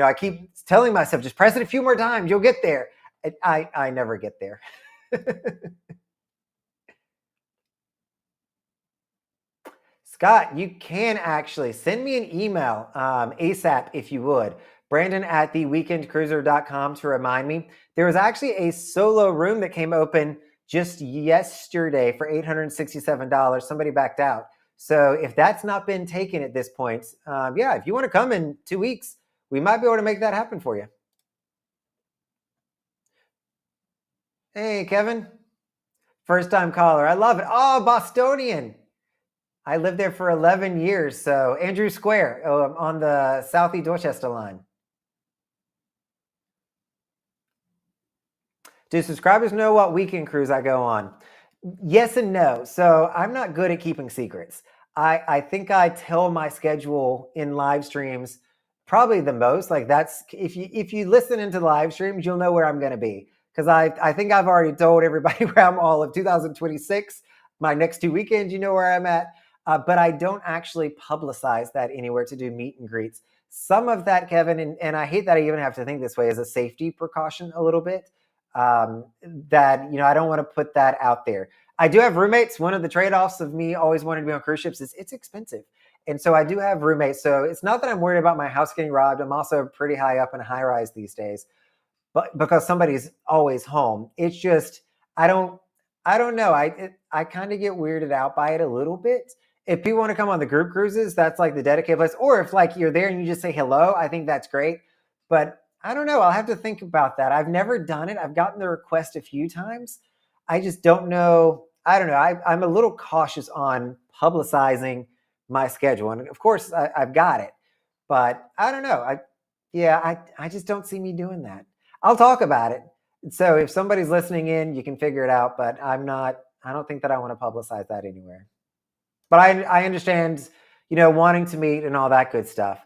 A: I keep telling myself, just press it a few more times, you'll get there. I never get there. Scott, you can actually send me an email ASAP if you would. Brandon at theweekendcruiser.com to remind me. There was actually a solo room that came open just yesterday for $867. Somebody backed out. So if that's not been taken at this point, yeah, if you want to come in 2 weeks, we might be able to make that happen for you. Hey, Kevin. First time caller. I love it. Oh, Bostonian. I lived there for 11 years. So Andrew Square on the Southie Dorchester line. Do subscribers know what weekend cruise I go on? Yes and no. So I'm not good at keeping secrets. I think I tell my schedule in live streams probably the most. Like that's if you listen into the live streams, you'll know where I'm going to be because I think I've already told everybody where I'm all of 2026. My next 2 weekends, you know where I'm at. But I don't actually publicize that anywhere to do meet and greets. Some of that, Kevin, and I hate that I even have to think this way, as a safety precaution a little bit. That I don't want to put that out there. I do have roommates. One of the trade-offs of me always wanting to be on cruise ships is it's expensive. And so I do have roommates. So it's not that I'm worried about my house getting robbed. I'm also pretty high up in a high rise these days, but because somebody's always home. It's just I don't know. I kind of get weirded out by it a little bit. If people want to come on the group cruises, that's like the dedicated place. Or if like you're there and you just say hello, I think that's great. But I don't know. I'll have to think about that. I've never done it. I've gotten the request a few times. I just don't know. I don't know. I'm a little cautious on publicizing my schedule. And of course, I've got it. But I don't know. I just don't see me doing that. I'll talk about it. So if somebody's listening in, you can figure it out. But I don't think that I want to publicize that anywhere. But I understand, wanting to meet and all that good stuff.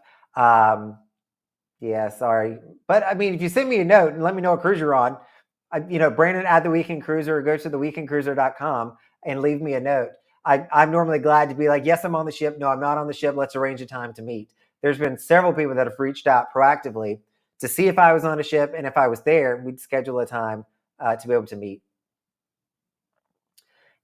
A: Yeah, sorry. But I mean, if you send me a note and let me know what cruise you're on, Brandon at the Weekend Cruiser, or go to theweekendcruiser.com and leave me a note. I'm normally glad to be like, yes, I'm on the ship. No, I'm not on the ship. Let's arrange a time to meet. There's been several people that have reached out proactively to see if I was on a ship, and if I was there, we'd schedule a time to be able to meet.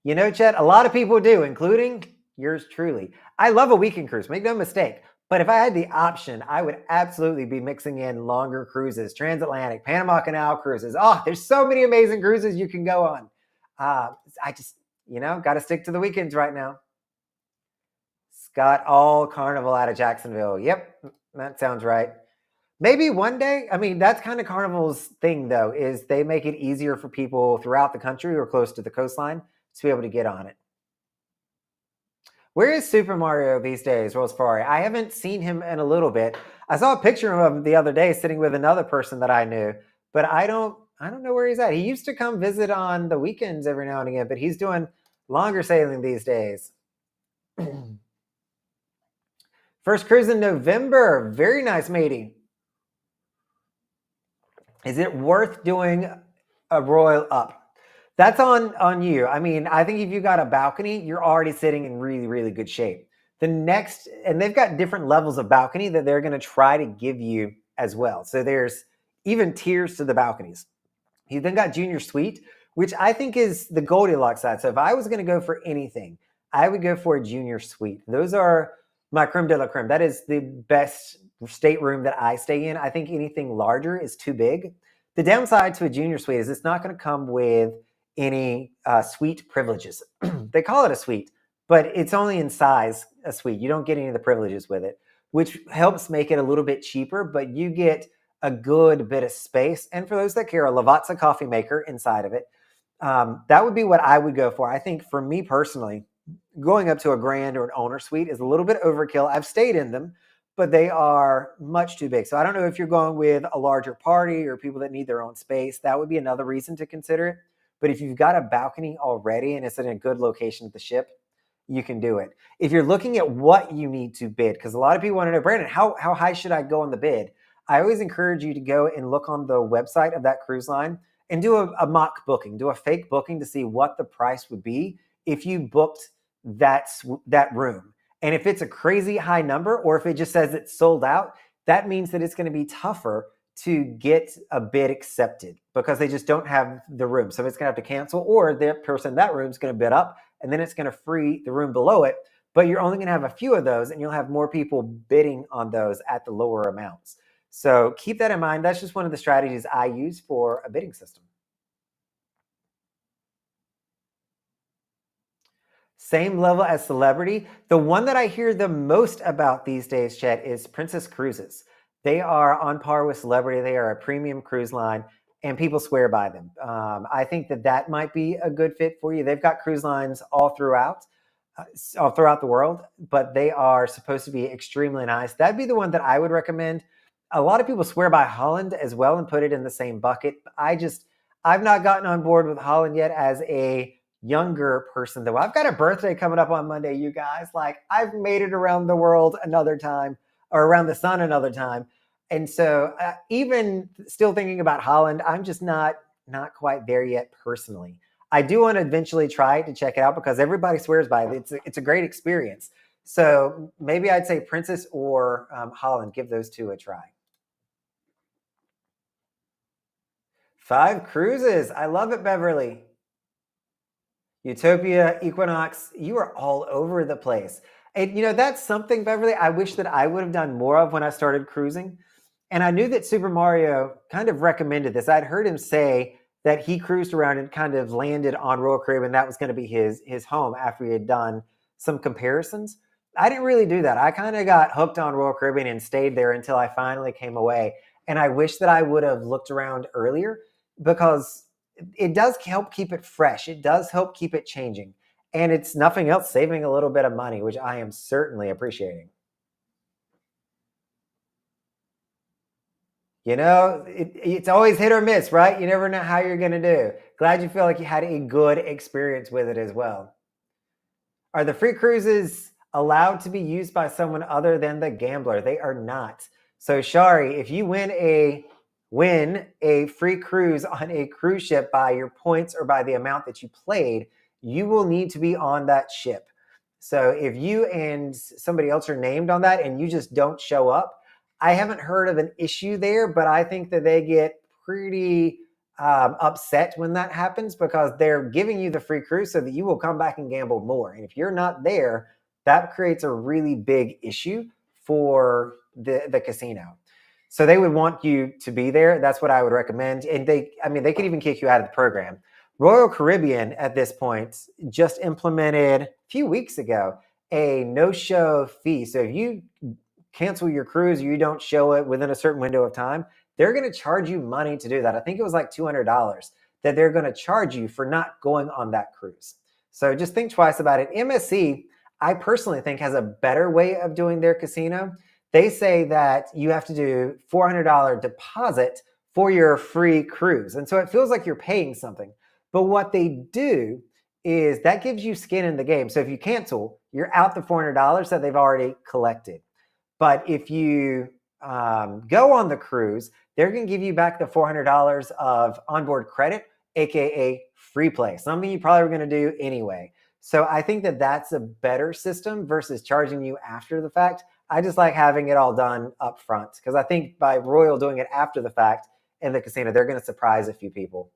A: Chet, a lot of people do, including yours truly. I love a weekend cruise, make no mistake. But if I had the option, I would absolutely be mixing in longer cruises, transatlantic, Panama Canal cruises. Oh, there's so many amazing cruises you can go on. I just, got to stick to the weekends right now. Scott, all Carnival out of Jacksonville. Yep, that sounds right. Maybe one day. I mean, that's kind of Carnival's thing, though, is they make it easier for people throughout the country or close to the coastline to be able to get on it. Where is Super Mario these days, Rose Ferrari? I haven't seen him in a little bit. I saw a picture of him the other day sitting with another person that I knew, but I don't know where he's at. He used to come visit on the weekends every now and again, but he's doing longer sailing these days. First cruise in November. Very nice, matey. Is it worth doing a Royal Up? That's on you. I mean, I think if you got a balcony, you're already sitting in really, really good shape. The next, and they've got different levels of balcony that they're going to try to give you as well. So there's even tiers to the balconies. You then got Junior Suite, which I think is the Goldilocks side. So if I was going to go for anything, I would go for a Junior Suite. Those are my creme de la creme. That is the best stateroom that I stay in. I think anything larger is too big. The downside to a Junior Suite is it's not going to come with any suite privileges. They call it a suite, but it's only in size a suite. You don't get any of the privileges with it, which helps make it a little bit cheaper, but you get a good bit of space. And for those that care, a Lavazza coffee maker inside of it. That would be what I would go for. I think for me personally, going up to a grand or an owner suite is a little bit overkill. I've stayed in them, but they are much too big. So I don't know if you're going with a larger party or people that need their own space. That would be another reason to consider it. But if you've got a balcony already and it's in a good location at the ship, you can do it. If you're looking at what you need to bid, because a lot of people want to know, Brandon, how high should I go on the bid? I always encourage you to go and look on the website of that cruise line and do a mock booking, do a fake booking to see what the price would be if you booked that room. And if it's a crazy high number, or if it just says it's sold out, that means that it's going to be tougher to get a bid accepted because they just don't have the room. So it's going to have to cancel, or the person in that room is going to bid up, and then it's going to free the room below it. but you're only going to have a few of those and you'll have more people bidding on those at the lower amounts. So keep that in mind. That's just one of the strategies I use for a bidding system. Same level as celebrity. The one that I hear the most about these days, Chet, is Princess Cruises. They are on par with celebrity. They are a premium cruise line, and people swear by them. I think that that might be a good fit for you. They've got cruise lines all throughout the world, but they are supposed to be extremely nice. That'd be the one that I would recommend. A lot of people swear by Holland as well and put it in the same bucket. I've not gotten on board with Holland yet as a younger person, though. I've got a birthday coming up on Monday, you guys. Like, I've made it around the world another time, or around the sun another time. And so even still thinking about Holland, I'm just not quite there yet personally. I do want to eventually try it to check it out because everybody swears by it. It's a great experience. So maybe I'd say Princess or Holland. Give those two a try. 5 cruises. I love it, Beverly. Utopia, Equinox, you are all over the place. And that's something, Beverly, I wish that I would have done more of when I started cruising. And I knew that Super Mario kind of recommended this. I'd heard him say that he cruised around and kind of landed on Royal Caribbean. That was going to be his home after he had done some comparisons. I didn't really do that. I kind of got hooked on Royal Caribbean and stayed there until I finally came away. And I wish that I would have looked around earlier because it does help keep it fresh. It does help keep it changing. And it's nothing else, saving a little bit of money, which I am certainly appreciating. It's always hit or miss, right? You never know how you're going to do. Glad you feel like you had a good experience with it as well. Are the free cruises allowed to be used by someone other than the gambler? They are not. So Shari, if you win a free cruise on a cruise ship by your points or by the amount that you played, you will need to be on that ship. So if you and somebody else are named on that and you just don't show up, I haven't heard of an issue there, but I think that they get pretty upset when that happens because they're giving you the free cruise so that you will come back and gamble more. And if you're not there, that creates a really big issue for the casino. So they would want you to be there. That's what I would recommend. And they could even kick you out of the program. Royal Caribbean at this point just implemented a few weeks ago a no-show fee. So if you cancel your cruise, you don't show it within a certain window of time, they're going to charge you money to do that. I think it was like $200 that they're going to charge you for not going on that cruise. So just think twice about it. MSC, I personally think, has a better way of doing their casino. They say that you have to do $400 deposit for your free cruise. And so it feels like you're paying something. But what they do is that gives you skin in the game. So if you cancel, you're out the $400 that they've already collected. But if you go on the cruise, they're going to give you back the $400 of onboard credit, aka free play, something you probably were going to do anyway. So I think that that's a better system versus charging you after the fact. I just like having it all done up front because I think by Royal doing it after the fact in the casino, they're going to surprise a few people.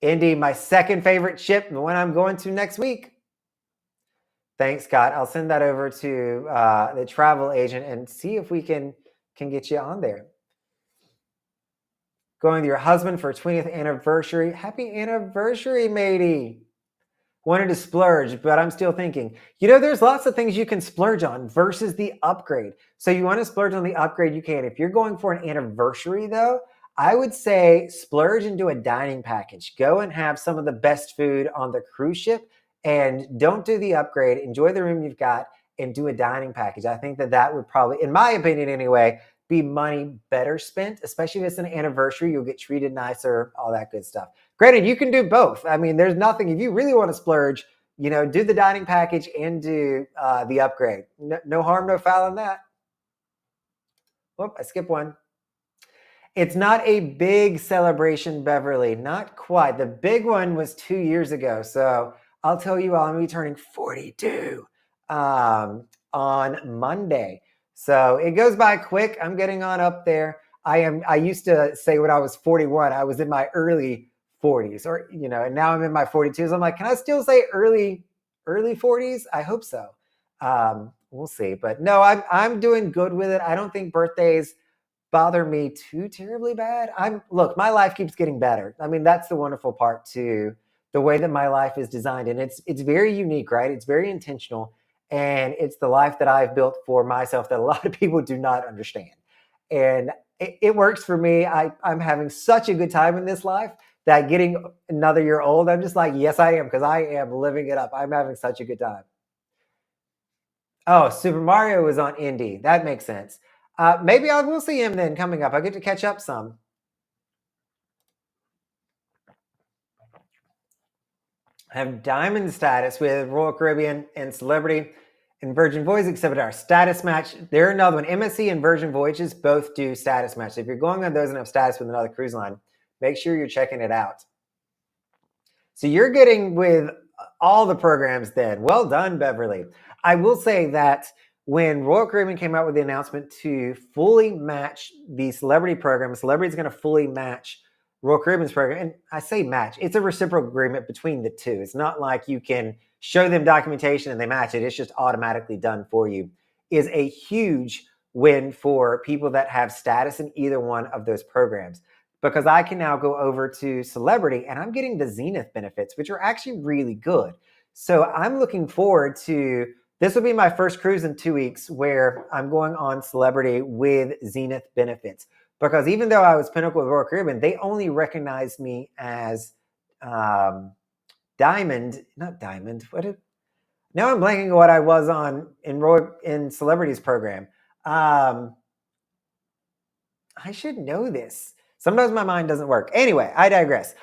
A: Indy, my second favorite ship, the one I'm going to next week. Thanks, Scott. I'll send that over to the travel agent and see if we can get you on there. Going with your husband for 20th anniversary. Happy anniversary, matey. Wanted to splurge, but I'm still thinking, there's lots of things you can splurge on versus the upgrade. So you want to splurge on the upgrade, you can. If you're going for an anniversary, though, I would say splurge and do a dining package. Go and have some of the best food on the cruise ship and don't do the upgrade. Enjoy the room you've got and do a dining package. I think that would probably, in my opinion anyway, be money better spent, especially if it's an anniversary. You'll get treated nicer, all that good stuff. Granted, you can do both. I mean, there's nothing, if you really want to splurge, do the dining package and do the upgrade. No harm, no foul in that. Whoop, I skipped one. It's not a big celebration, Beverly. Not quite. The big one was 2 years ago. So I'll tell you, I'm going to be turning 42 on Monday. So it goes by quick. I'm getting on up there. I used to say when I was 41, I was in my early 40s, or and now I'm in my 42s. I'm like, can I still say early early 40s. I hope so. We'll see. But no, I'm doing good with it. I don't think birthdays bother me too terribly bad. Look, my life keeps getting better. I mean, that's the wonderful part to the way that my life is designed, and it's very unique, right? It's very intentional, and it's the life that I've built for myself that a lot of people do not understand. And it works for me. I'm having such a good time in this life that getting another year old, I'm just like, yes, I am, because I am living it up. I'm having such a good time. Oh, Super Mario was on Indie. That makes sense. Maybe I will see him then coming up. I get to catch up some. I have diamond status with Royal Caribbean and Celebrity and Virgin Voyages, except our status match. They're another one. MSC and Virgin Voyages both do status match. So if you're going on those and have status with another cruise line, make sure you're checking it out. So you're getting with all the programs then. Well done, Beverly. I will say that when Royal Caribbean came out with the announcement to fully match the Celebrity program, Celebrity is going to fully match Royal Caribbean's program. And I say match, it's a reciprocal agreement between the two. It's not like you can show them documentation and they match it. It's just automatically done for you. Is a huge win for people that have status in either one of those programs, because I can now go over to Celebrity and I'm getting the Zenith benefits, which are actually really good. So I'm looking forward to, this will be my first cruise in 2 weeks where I'm going on Celebrity with Zenith benefits. Because even though I was Pinnacle with Royal Caribbean, they only recognized me as Diamond, not Diamond. Now I'm blanking what I was on in Celebrity's program. I should know this. Sometimes my mind doesn't work. Anyway, I digress.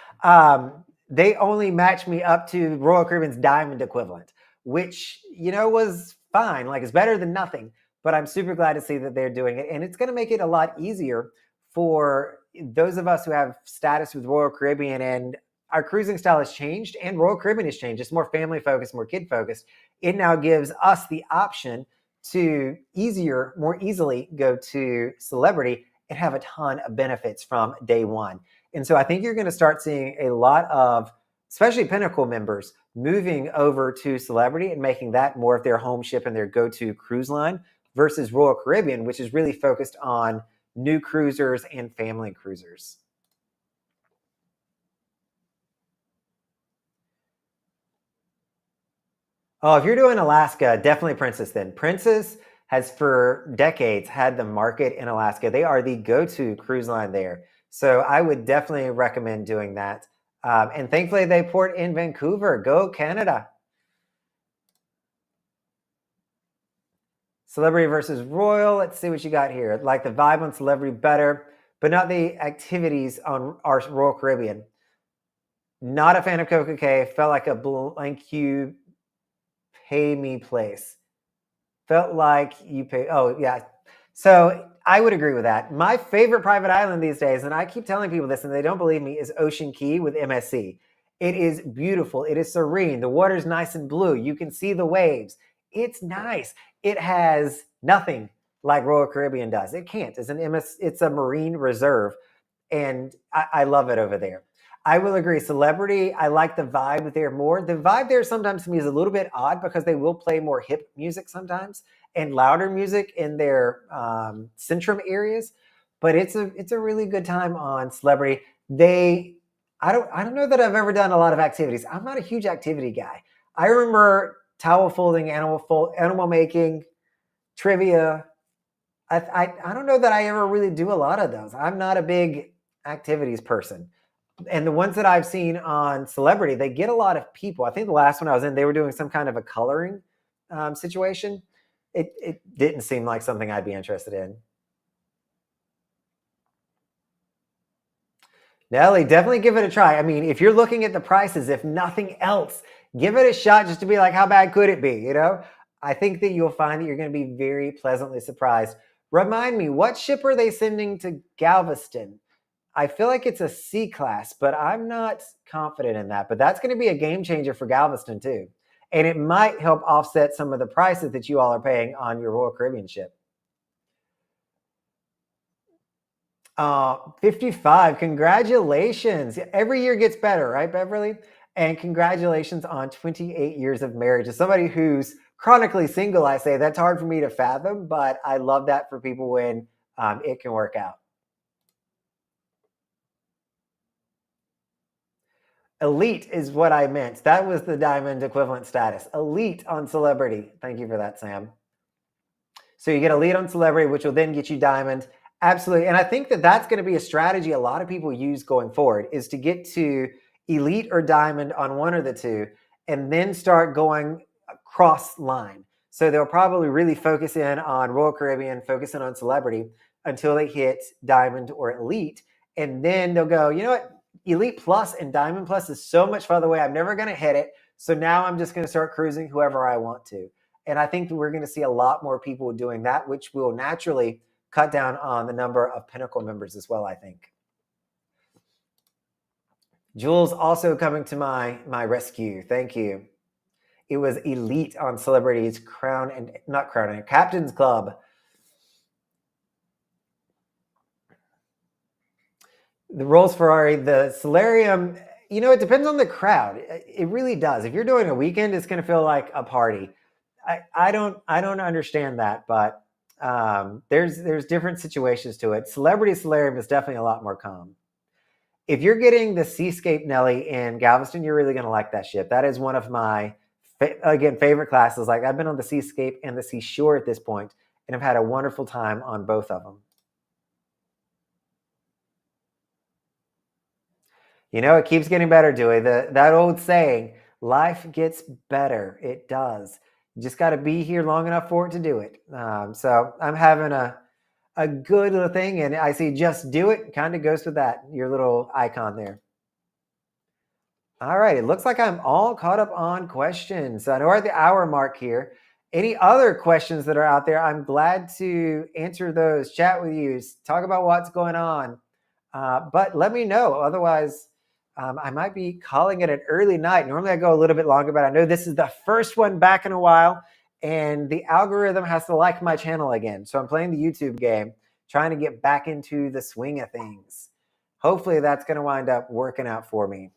A: They only matched me up to Royal Caribbean's Diamond equivalent, which, was fine. Like, it's better than nothing. But I'm super glad to see that they're doing it. And it's going to make it a lot easier for those of us who have status with Royal Caribbean, and our cruising style has changed and Royal Caribbean has changed. It's more family focused, more kid focused. It now gives us the option to more easily go to Celebrity and have a ton of benefits from day one. And so I think you're going to start seeing a lot of, especially Pinnacle members, moving over to Celebrity and making that more of their home ship and their go-to cruise line versus Royal Caribbean, which is really focused on new cruisers and family cruisers. Oh, if you're doing Alaska, definitely Princess then. Princess has for decades had the market in Alaska. They are the go-to cruise line there. So I would definitely recommend doing that. And thankfully they port in Vancouver. Go Canada. Celebrity versus Royal. Let's see what you got here. Like the vibe on Celebrity better, but not the activities on our Royal Caribbean. Not a fan of Coca K. Felt like a blank you pay me place. Felt like you pay. Oh, yeah. So I would agree with that. My favorite private island these days, and I keep telling people this and they don't believe me, is Ocean Key with MSC. It is beautiful. It is serene. The water's nice and blue. You can see the waves. It's nice. It has nothing like Royal Caribbean does. It can't. It's a marine reserve, and I love it over there. I will agree. Celebrity, I like the vibe there more. The vibe there sometimes to me is a little bit odd because they will play more hip music sometimes and louder music in their centrum areas. But it's a really good time on Celebrity. I don't know that I've ever done a lot of activities. I'm not a huge activity guy. I remember towel folding, animal making, trivia. I don't know that I ever really do a lot of those. I'm not a big activities person. And the ones that I've seen on Celebrity, they get a lot of people. I think the last one I was in, they were doing some kind of a coloring situation. It didn't seem like something I'd be interested in. Nelly, definitely give it a try. I mean, if you're looking at the prices, if nothing else, give it a shot just to be like, how bad could it be? I think that you'll find that you're going to be very pleasantly surprised. Remind me, what ship are they sending to Galveston? I feel like it's a C class, but I'm not confident in that. But that's going to be a game changer for Galveston too. And it might help offset some of the prices that you all are paying on your Royal Caribbean ship. 55. Congratulations. Every year gets better, right, Beverly? And congratulations on 28 years of marriage. As somebody who's chronically single, I say that's hard for me to fathom, but I love that for people when it can work out. Elite is what I meant. That was the diamond equivalent status. Elite on celebrity. Thank you for that, Sam. So you get elite on celebrity, which will then get you diamond. Absolutely. And I think that that's going to be a strategy a lot of people use going forward is to get to elite or diamond on one or the two and then start going cross line. So they'll probably really focus in on Royal Caribbean, focus in on celebrity until they hit diamond or elite. And then they'll go, you know what? Elite plus and diamond plus is so much farther away. I'm never going to hit it. So now I'm just going to start cruising whoever I want to. And I think that we're going to see a lot more people doing that, which will naturally cut down on the number of Pinnacle members as well, I think. Jules also coming to my rescue. Thank you. It was elite on Celebrities Crown and not Crown and Captain's Club. The Rolls Ferrari, the Solarium, you know, it depends on the crowd. It really does. If you're doing a weekend, it's going to feel like a party. I don't understand that, but there's different situations to it. Celebrity Solarium is definitely a lot more calm. If you're getting the Seascape Nelly in Galveston, you're really going to like that ship. That is one of my favorite classes. Like I've been on the Seascape and the Seashore at this point, and I've had a wonderful time on both of them. You know, it keeps getting better, Dewey. That old saying, life gets better. It does. You just got to be here long enough for it to do it. So I'm having a good little thing, and I see just do it. Kind of goes with that, your little icon there. All right, it looks like I'm all caught up on questions. I know we're at the hour mark here. Any other questions that are out there? I'm glad to answer those, chat with you, talk about what's going on. But let me know. Otherwise, I might be calling it an early night. Normally I go a little bit longer, but I know this is the first one back in a while, and the algorithm has to like my channel again. So I'm playing the YouTube game, trying to get back into the swing of things. Hopefully that's going to wind up working out for me.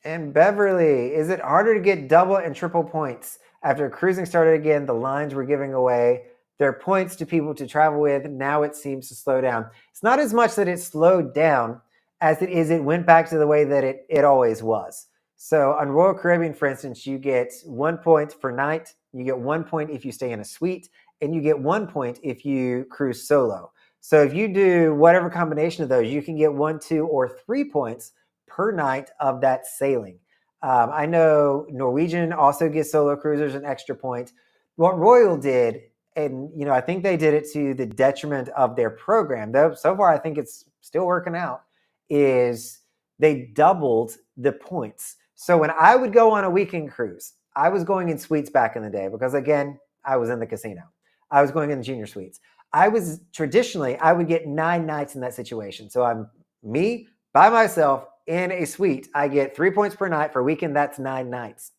A: And Beverly, is it harder to get double and triple points? After cruising started again, the lines were giving away their points to people to travel with. Now it seems to slow down. It's not as much that it slowed down as it is it went back to the way that it always was. So on Royal Caribbean, for instance, you get 1 point per night. You get 1 point if you stay in a suite, and you get 1 point if you cruise solo. So if you do whatever combination of those, you can get 1, 2, or 3 points per night of that sailing. I know Norwegian also gives solo cruisers an extra point. What Royal did, and you know, I think they did it to the detriment of their program, though so far I think it's still working out, is they doubled the points. So when I would go on a weekend cruise, I was going in suites back in the day because, again, I was in the casino. I was going in the junior suites. I would get 9 nights in that situation. So I'm me by myself in a suite. I get 3 points per night for a weekend. That's 9 nights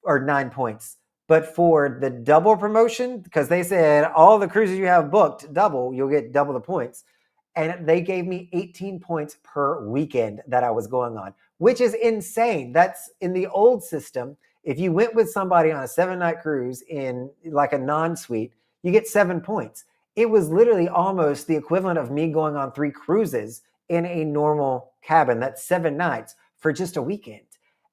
A: or 9 points. But for the double promotion, because they said all the cruises you have booked double, you'll get double the points. And they gave me 18 points per weekend that I was going on, which is insane. That's in the old system. If you went with somebody on a 7-night cruise in like a non-suite, you get 7 points. It was literally almost the equivalent of me going on 3 cruises in a normal cabin. That's 7 nights for just a weekend.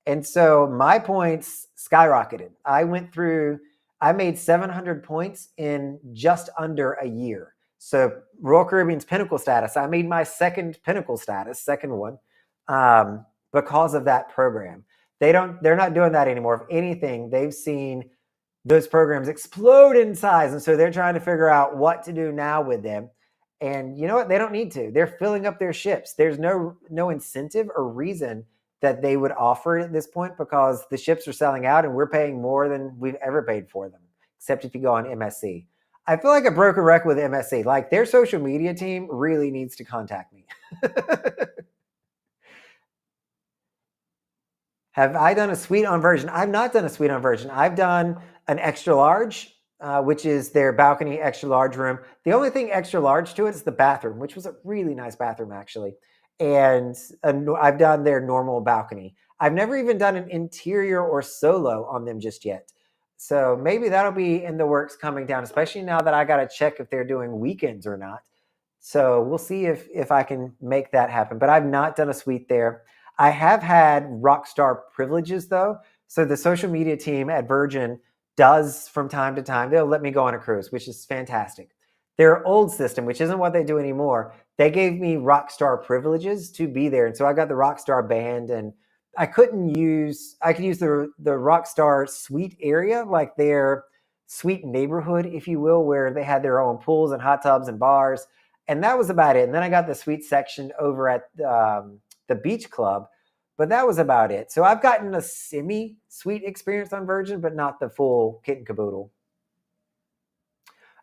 A: And so my points skyrocketed. I made 700 points in just under a year. So Royal Caribbean's Pinnacle status, I made my second Pinnacle status, second one, because of that program. They're not doing that anymore. If anything, they've seen those programs explode in size. And so they're trying to figure out what to do now with them. And you know what? They don't need to. They're filling up their ships. There's no incentive or reason that they would offer it at this point because the ships are selling out and we're paying more than we've ever paid for them, except if you go on MSC. I feel like I broke a record with MSC. Like their social media team really needs to contact me. Have I done a suite on Virgin? I've not done a suite on Virgin. I've done an extra large, which is their balcony extra large room. The only thing extra large to it is the bathroom, which was a really nice bathroom actually. and I've done their normal balcony. I've never even done an interior or solo on them just yet. So maybe that'll be in the works coming down, especially now that I got to check if they're doing weekends or not. So we'll see if I can make that happen. But I've not done a suite there. I have had rockstar privileges though. So the social media team at Virgin does from time to time, they'll let me go on a cruise, which is fantastic. Their old system, which isn't what they do anymore, they gave me rockstar privileges to be there. And so I got the rockstar band, and I could use the rockstar suite area, like their suite neighborhood, if you will, where they had their own pools and hot tubs and bars. And that was about it. And then I got the suite section over at the beach club, but that was about it. So I've gotten a semi suite experience on Virgin, but not the full kit and caboodle.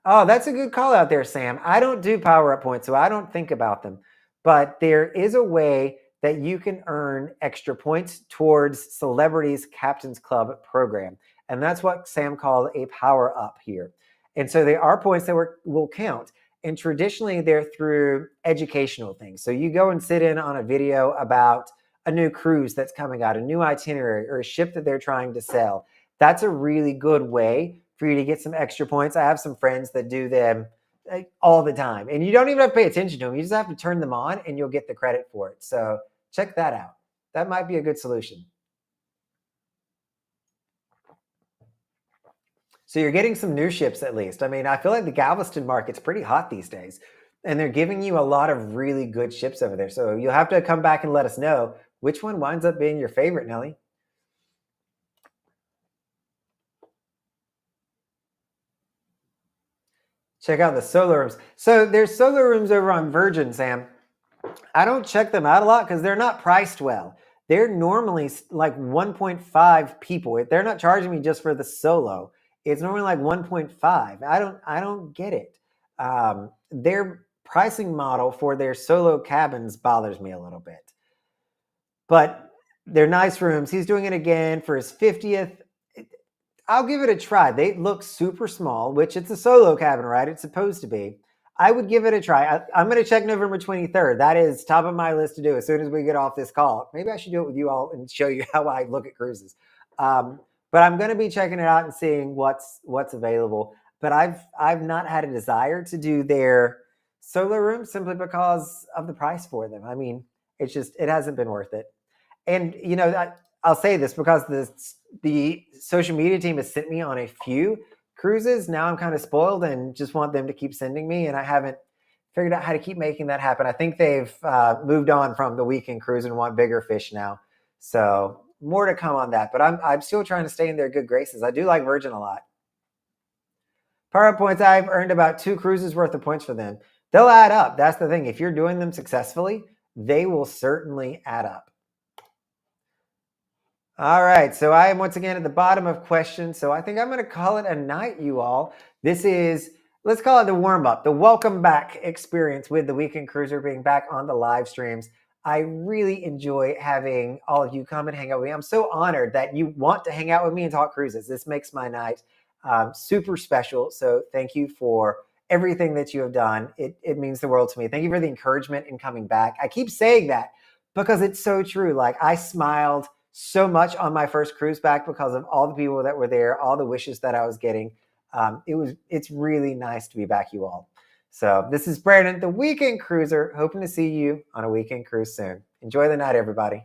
A: Oh, that's a good call out there, Sam. I don't do power up points, so I don't think about them. But there is a way that you can earn extra points towards Celebrities Captains Club program. And that's what Sam called a power up here. And so there are points that will count. And traditionally, they're through educational things. So you go and sit in on a video about a new cruise that's coming out, a new itinerary, or a ship that they're trying to sell. That's a really good way for you to get some extra points. I have some friends that do them all the time, and you don't even have to pay attention to them. You just have to turn them on and you'll get the credit for it. So check that out. That might be a good solution. So you're getting some new ships at least. I mean, I feel like the Galveston market's pretty hot these days, and they're giving you a lot of really good ships over there. So you'll have to come back and let us know which one winds up being your favorite, Nelly. Check out the solar rooms. So there's solar rooms over on Virgin, Sam. I don't check them out a lot because they're not priced well. They're normally like 1.5 people. They're not charging me just for the solo. It's normally like 1.5. I don't get it. Their pricing model for their solo cabins bothers me a little bit. But they're nice rooms. He's doing it again for his 50th. I'll give it a try. They look super small, which it's a solo cabin, right? It's supposed to be. I would give it a try. I'm going to check November 23rd. That is top of my list to do as soon as we get off this call. Maybe I should do it with you all and show you how I look at cruises. But I'm going to be checking it out and seeing what's available. But I've not had a desire to do their solo room simply because of the price for them. I mean, it hasn't been worth it. And I'll say this because the social media team has sent me on a few cruises. Now I'm kind of spoiled and just want them to keep sending me, and I haven't figured out how to keep making that happen. I think they've moved on from the weekend cruise and want bigger fish now. So more to come on that, but I'm still trying to stay in their good graces. I do like Virgin a lot. Power points, I've earned about 2 cruises worth of points for them. They'll add up. That's the thing. If you're doing them successfully, they will certainly add up. All right, so I am once again at the bottom of questions, so I think I'm going to call it a night, you all. This is, let's call it the warm-up, the welcome back experience with the Weekend Cruiser being back on the live streams. I really enjoy having all of you come and hang out with me. I'm so honored that you want to hang out with me and talk cruises. This makes my night super special, so thank you for everything that you have done. It means the world to me. Thank you for the encouragement in coming back. I keep saying that because it's so true. Like, I smiled so much on my first cruise back because of all the people that were there, all the wishes that I was getting. It's really nice to be back, you all. So this is Brandon, the Weekend Cruiser, hoping to see you on a weekend cruise soon. Enjoy the night, everybody.